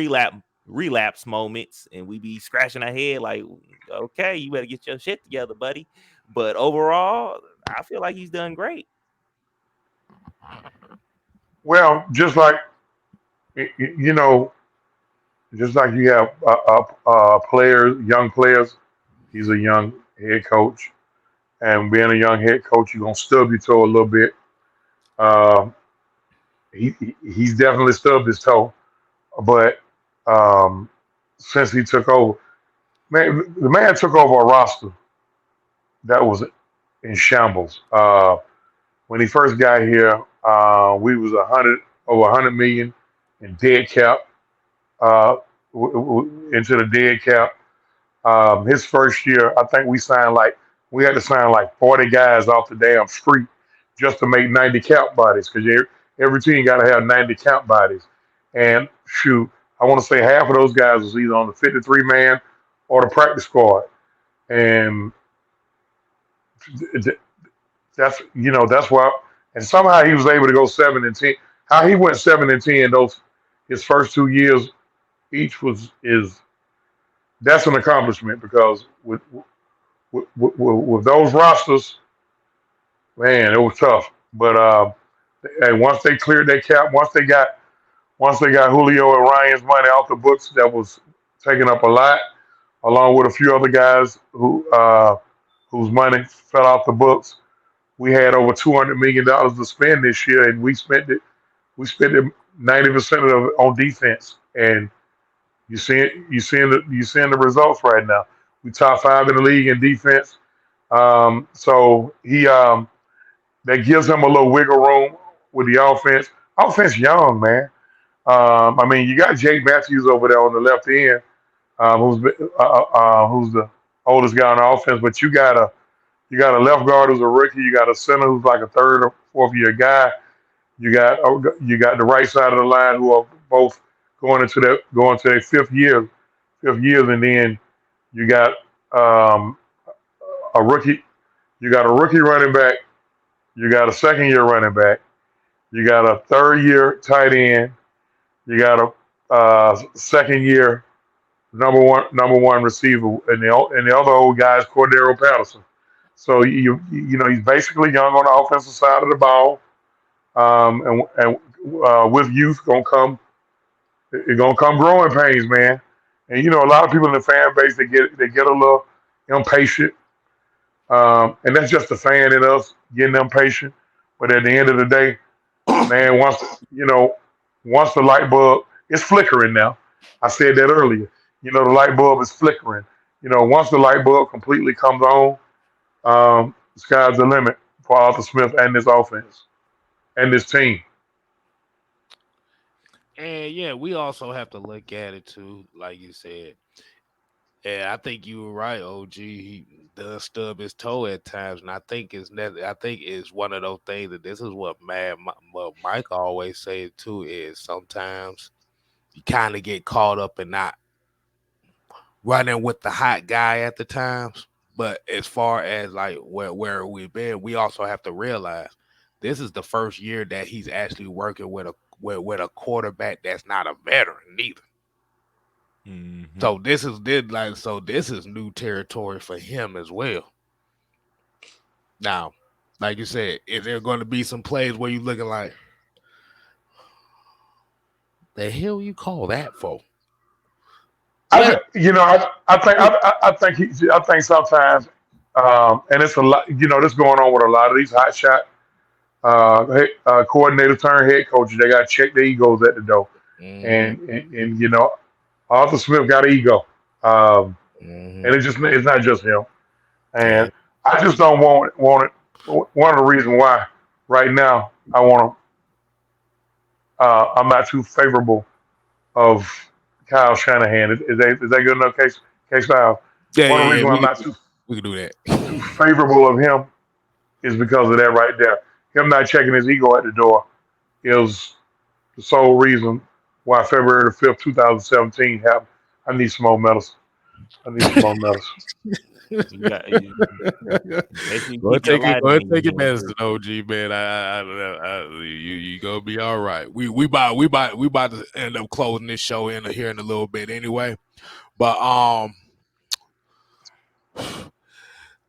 Speaker 2: relapse moments, and we be scratching our head like, okay, you better get your shit together, buddy. But overall, I feel like he's done great.
Speaker 5: Well, just like you know, just like you have players, young players. He's a young head coach, and being a young head coach, you're gonna stub your toe a little bit. Uh, he's definitely stubbed his toe, but um, since he took over, man, the man took over a roster that was in shambles. When he first got here, we was over 100 million in dead cap, uh, into the dead cap. His first year, I think we had to sign like 40 guys off the damn street just to make 90 cap bodies because every team got to have 90 cap bodies. And shoot, I want to say half of those guys was either on the 53 man or the practice squad. And that's why. And somehow he was able to go 7-10. How he went 7-10 those his first 2 years each is that's an accomplishment because with those rosters, man, it was tough. But hey, once they cleared their cap, once they got Julio and Ryan's money off the books, that was taking up a lot, along with a few other guys whose money fell off the books. We had over $200 million to spend this year, and we spent it We spent 90% of it on defense, and you seeing the results right now. We top five in the league in defense. So that gives him a little wiggle room with the offense. Offense young, man. I mean, you got Jake Matthews over there on the left end, who's the oldest guy on the offense, but you got a left guard who's a rookie. You got a center who's like a third or fourth year guy. You got the right side of the line who are both going to their fifth years, and then you got um, a rookie. You got a rookie running back. You got a second year running back. You got a third year tight end. You got a second year number one receiver, and the other old guy is Cordero Patterson. So you know he's basically young on the offensive side of the ball, and with youth gonna come growing pains, man. And a lot of people in the fan base they get a little impatient, and that's just the fan in us getting impatient. But at the end of the day, man, once the light bulb is flickering now, I said that earlier. The light bulb is flickering. Once the light bulb completely comes on, the sky's the limit for Arthur Smith and this offense and this team.
Speaker 1: And yeah, we also have to look at it too, like you said. Yeah, I think you were right, OG. He does stub his toe at times, and I think it's one of those things that this is what Mike always says too is sometimes you kind of get caught up in not running with the hot guy at the times. But as far as like where we've been, we also have to realize this is the first year that he's actually working with a quarterback that's not a veteran neither.
Speaker 2: Mhm.
Speaker 1: So this is new territory for him as well. Now, like you said, is there going to be some plays where you looking like the hell you call that for?
Speaker 5: I
Speaker 1: Yeah,
Speaker 5: th- you know I think sometimes, and it's a lot. This going on with a lot of these hot shot coordinator turn head coaches. They got to check their egos at the door,
Speaker 1: hmm
Speaker 5: and Arthur Smith got an ego,
Speaker 1: hmm
Speaker 5: and it's not just him.
Speaker 1: yeah,
Speaker 5: And I just don't want it. One of the reasons why right now I'm not too favorable of Kyle Shanahan. Is that good enough, case style?
Speaker 1: yeah,
Speaker 5: One of the
Speaker 1: yeah, yeah.
Speaker 5: reasons why I'm not
Speaker 1: We can do that.
Speaker 5: too favorable of him is because of that right there. Him not checking his ego at the door is the sole reason why February the 5th, 2017 happened. I need some more medicine. I need some more medicine.
Speaker 2: You got you, make sure you
Speaker 1: Go ahead,
Speaker 2: keep your
Speaker 1: take it. Go
Speaker 2: vitamin
Speaker 1: ahead,
Speaker 2: in
Speaker 1: take your
Speaker 2: your
Speaker 1: medicine, OG man. You gonna be all right. We about to end up closing this show in here in a little bit anyway. But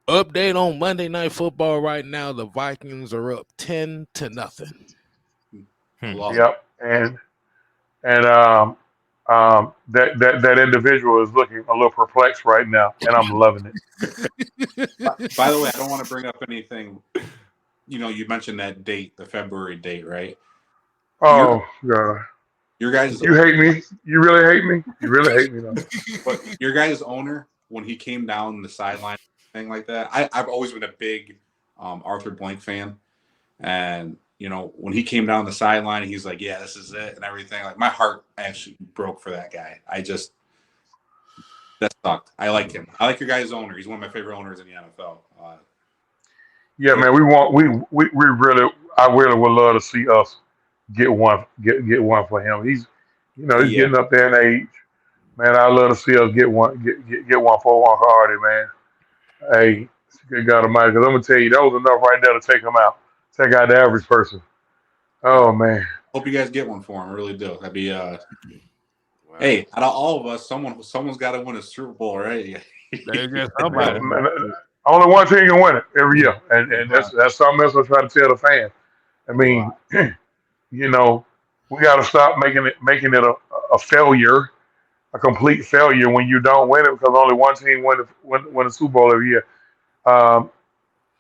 Speaker 1: update on Monday Night Football right now. The Vikings are up 10-0.
Speaker 4: I
Speaker 2: Hmm.
Speaker 4: lost.
Speaker 5: Yep. And that individual is looking a little perplexed right now, and I'm loving it.
Speaker 4: By the way, I don't want to bring up anything. You mentioned that date, the February date, right? Your
Speaker 5: Oh God,
Speaker 4: your guys'
Speaker 5: you hate me? You really hate me? You really hate me though?
Speaker 4: but your guys' owner when he came down the sideline thing like that. I've always been a big Arthur Blank fan, and when he came down the sideline, he's like, "Yeah, this is it," and everything. Like my heart actually broke for that guy. That sucked. I like him. I like your guys' owner. He's one of my favorite owners in the NFL.
Speaker 5: Yeah,
Speaker 4: Great.
Speaker 5: man. We really, I really would love to see us get one for him. He's
Speaker 2: Yeah.
Speaker 5: getting up there in age. Man, I love to see us get one for Uncle Hardy, man. Hey, good God Almighty, because I'm gonna tell you, that was enough right there to take him out, take out the average person.
Speaker 4: I
Speaker 5: Oh man,
Speaker 4: hope you guys get one for him. I really do. That'd be
Speaker 1: Wow.
Speaker 4: hey, out of all of us, someone's got to win a Super Bowl, right?
Speaker 1: There's just
Speaker 2: Yeah.
Speaker 1: somebody.
Speaker 5: man, only one team can win it every year, and that's something else I try to tell the fans. I
Speaker 1: Right.
Speaker 5: mean, you know, we got to stop making it a failure, a complete failure when you don't win it because only one team win the Super Bowl every year. Um,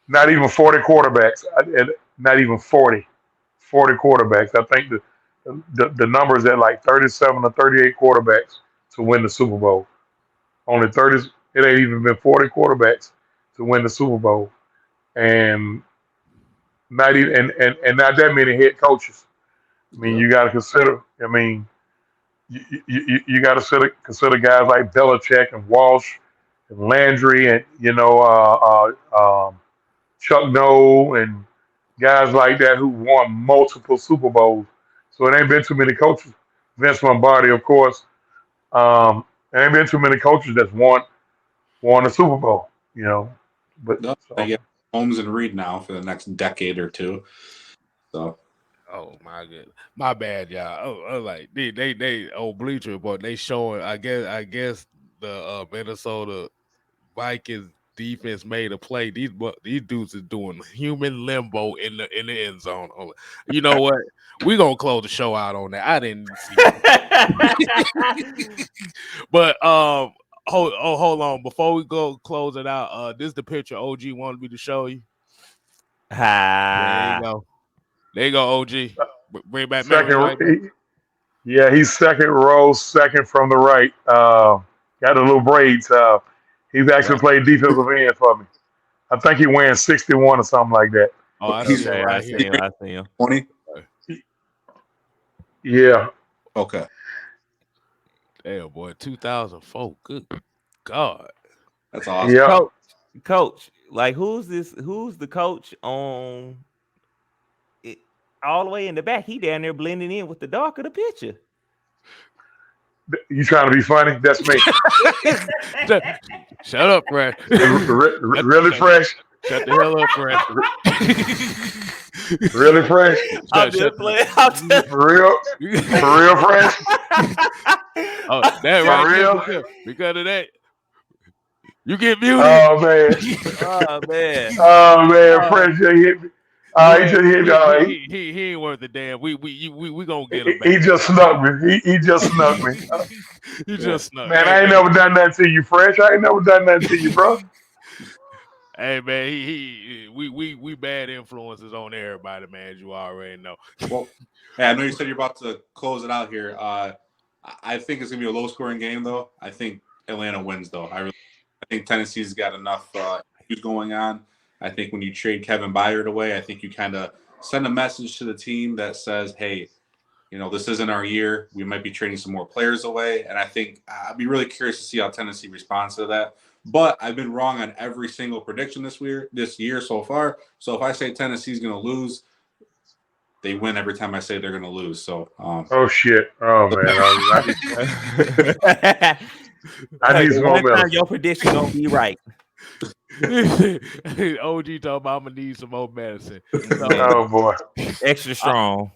Speaker 5: Not even 40 quarterbacks. Not even 40 quarterbacks. I think the number is at like 37 or 38 quarterbacks to win the Super Bowl. Only 30. It ain't even been 40 quarterbacks to win the Super Bowl, and not even and not that many head coaches. I mean,
Speaker 4: Yep.
Speaker 5: you got to consider. I mean, you got to consider guys like Belichick and Walsh and Landry and Chuck Noll and guys like that who won multiple Super Bowls. So it ain't been too many coaches. Vince Lombardi, of course. There ain't been too many coaches that's won a Super Bowl. But
Speaker 4: No, I
Speaker 5: so
Speaker 4: get Holmes and Reed now for the next decade or two. So
Speaker 1: Oh my god, my bad, y'all. Like they old Bleacher Report. They showing. I guess the Minnesota Vikings defense made a play. These dudes is doing human limbo in the end zone. You know what? We gonna close the show out on that. I didn't see it, but hold on before we go close it out. This is the picture OG wanted me to show you. There you
Speaker 2: Ah,
Speaker 1: go. There you go, OG. Bring back memories
Speaker 5: second,
Speaker 1: right there.
Speaker 5: yeah, he's second row, second from the right. Got the little braids. He's actually
Speaker 4: right.
Speaker 5: played defensive end for me. I think he wears 61 or something like that.
Speaker 1: Oh, I see
Speaker 4: He's
Speaker 1: him
Speaker 2: okay, I
Speaker 1: right
Speaker 2: see
Speaker 1: here.
Speaker 2: him. I see him.
Speaker 4: 20.
Speaker 5: Yeah,
Speaker 4: Okay,
Speaker 1: Damn, boy, 2004. Good God.
Speaker 4: that's awesome.
Speaker 5: yeah.
Speaker 2: Coach, like who's this? Who's the coach on it, all the way in the back? He down there blending in with the dark of the picture.
Speaker 5: You trying to be funny? That's me.
Speaker 1: shut, shut up, Fresh.
Speaker 5: Really
Speaker 1: shut,
Speaker 5: fresh.
Speaker 1: shut the hell up, Fresh.
Speaker 5: Really fresh.
Speaker 2: I'm
Speaker 1: shut
Speaker 2: just playing. I'm just...
Speaker 5: For real. For real fresh.
Speaker 1: Oh, that
Speaker 5: For
Speaker 1: right there
Speaker 5: real.
Speaker 1: because of that. You get muted.
Speaker 5: Oh man.
Speaker 2: Oh man.
Speaker 5: Oh man.
Speaker 1: Uh,
Speaker 5: Fresh just hit me.
Speaker 1: Go
Speaker 5: He
Speaker 1: ahead.
Speaker 5: just hit me.
Speaker 1: He ain't worth a damn. We gonna get him
Speaker 5: He
Speaker 1: back.
Speaker 5: just snuck me. He just snuck me.
Speaker 1: He
Speaker 4: Yeah.
Speaker 1: just snuck.
Speaker 5: Man, I ain't never done nothing to you, Fresh. I ain't never done nothing to you, bro.
Speaker 1: Hey man, we bad influences on everybody, man. As you already know.
Speaker 4: Well, hey, I know you said you're about to close it out here. I think it's gonna be a low scoring game, though. I think Atlanta wins, though. I think Tennessee's got enough issues going on. I think when you trade Kevin Byard away, I think you kind of send a message to the team that says, "Hey, this isn't our year. We might be trading some more players away." And I think I'd be really curious to see how Tennessee responds to that. But I've been wrong on every single prediction this year so far. So if I say Tennessee's going to lose, they win every time I say they're going to lose. So,
Speaker 5: Oh shit. Oh man. I
Speaker 2: Hey,
Speaker 5: need
Speaker 2: the
Speaker 5: some more
Speaker 2: one time
Speaker 5: medicine.
Speaker 2: your prediction gonna be right.
Speaker 1: OG talking about I'm gonna need some more medicine. So,
Speaker 5: Oh boy.
Speaker 2: Extra strong.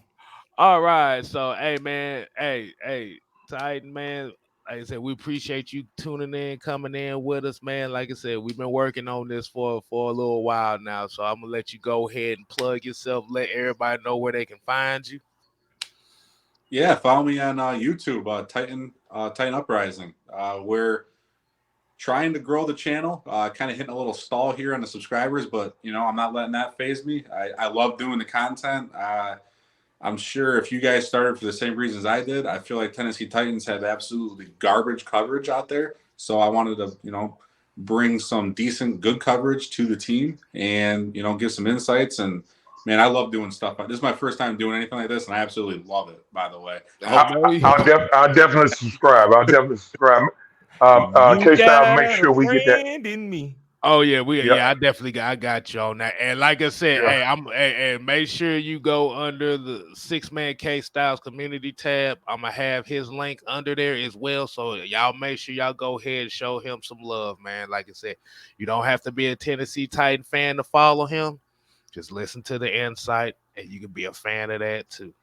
Speaker 1: all right. So hey man, hey, Titan man. Like I said, we appreciate you tuning in, coming in with us, man. Like I said, we've been working on this for a little while now. So I'm gonna let you go ahead and plug yourself, let everybody know where they can find you.
Speaker 4: yeah, follow me on YouTube, Titan Uprising. We're trying to grow the channel, kind of hitting a little stall here on the subscribers, but I'm not letting that phase me. I love doing the content. I'm sure if you guys started for the same reasons I did, I feel like Tennessee Titans have absolutely garbage coverage out there. So I wanted to, bring some decent, good coverage to the team and, give some insights. And man, I love doing stuff. This is my first time doing anything like this, and I absolutely love it, by the way.
Speaker 5: I'll definitely subscribe. I'll definitely subscribe.
Speaker 2: You
Speaker 5: K-Style, make
Speaker 2: got a
Speaker 5: sure we get that.
Speaker 2: friend in me.
Speaker 1: Oh yeah,
Speaker 5: Yep.
Speaker 1: I got you on that. And like I said,
Speaker 5: Yeah.
Speaker 1: and make sure you go under the 6-Man K Styles community tab. I'm gonna have his link under there as well. So y'all make sure y'all go ahead and show him some love, man. Like I said, you don't have to be a Tennessee Titan fan to follow him. Just listen to the insight, and you can be a fan of that too.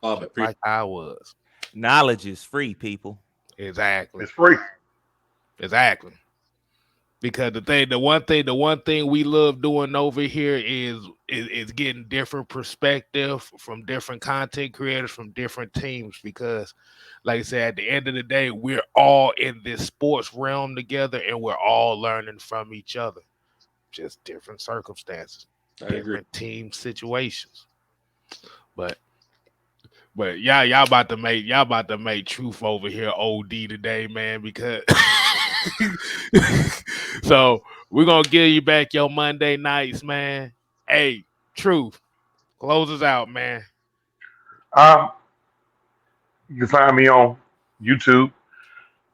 Speaker 4: Love it.
Speaker 1: Like I was.
Speaker 2: Knowledge is free, people.
Speaker 1: Exactly.
Speaker 5: It's free.
Speaker 1: Exactly. Because the one thing we love doing over here is getting different perspective from different content creators from different teams. Because, like I said, at the end of the day, we're all in this sports realm together, and we're all learning from each other. Just different circumstances,
Speaker 4: I agree.
Speaker 1: different team situations. But But y'all about to make truth over here OD today, man, because so we're gonna give you back your Monday nights, man. Hey, truth. Close us out, man.
Speaker 5: Um, you can find me on YouTube,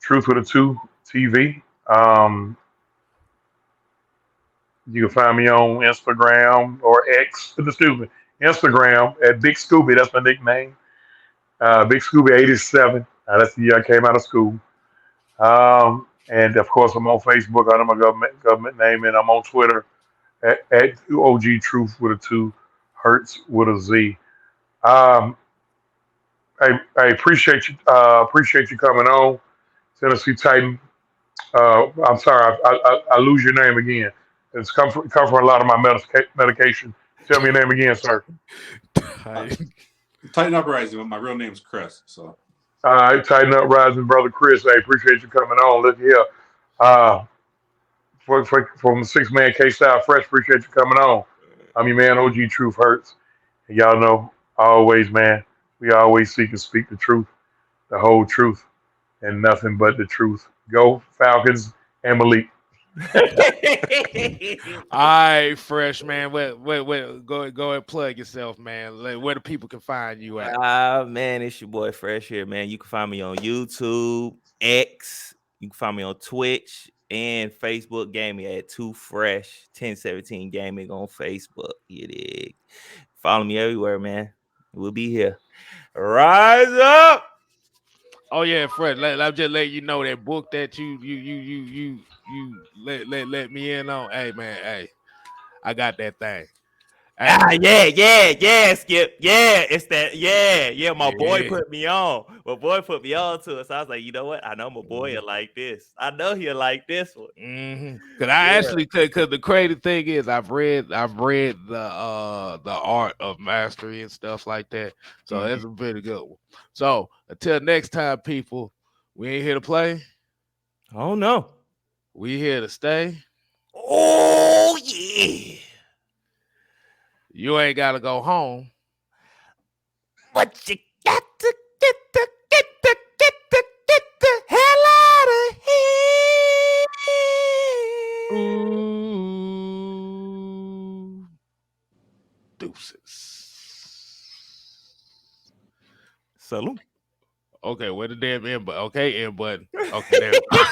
Speaker 5: Truth with a Two TV. You can find me on Instagram or X, excuse me, Instagram at Big Scooby. That's my nickname. Big Scooby 87. That's the year I came out of school. And of course, I'm on Facebook under my government name, and I'm on Twitter at OG Truth with a two, Hertz with a Z. Um, I appreciate you coming on, Tennessee Titan. I'm sorry, I lose your name again. It's come from a lot of my medication. Tell me your name again, sir.
Speaker 4: Uh, Tighten up, Rising. But my real name's Chris. So
Speaker 5: All right, Tighten up, rising brother Chris. I appreciate you coming on. Look here. Uh, from 6 Man K Style Fresh, appreciate you coming on. I'm your man, OG Truth Hurts. And y'all know, always, man, we always seek and speak the truth, the whole truth, and nothing but the truth. Go Falcons and Malik.
Speaker 1: All right, fresh man. Wait. Go and plug yourself, man. Where the people can find you at.
Speaker 2: Man, it's your boy Fresh here, man. You can find me on YouTube, X. You can find me on Twitch and Facebook Gaming at 2Fresh 1017 Gaming on Facebook. You dig? Follow me everywhere, man. We'll be here. Rise up.
Speaker 1: Oh yeah, Fred. I'm just letting you know that book that you let me in on. Hey man, hey, I got that thing. Hey,
Speaker 2: Yeah, Skip. Yeah, it's that. Yeah. My boy
Speaker 1: yeah.
Speaker 2: put me on. My boy put me on to it. So I was like, you know what? I know my boy will like this. I know he'll like this one.
Speaker 1: Cause I
Speaker 2: Yeah.
Speaker 1: actually cause the crazy thing is I've read the art of mastery and stuff like that. So that's a pretty good one. So until next time, people, we ain't here to play.
Speaker 2: Oh no.
Speaker 1: We here to stay.
Speaker 2: Oh yeah.
Speaker 1: You ain't gotta go home.
Speaker 2: But you got to get the hell out of here.
Speaker 1: Ooh, deuces.
Speaker 2: Salute.
Speaker 1: Okay, where the damn end button? Okay, end button. Okay, there we go.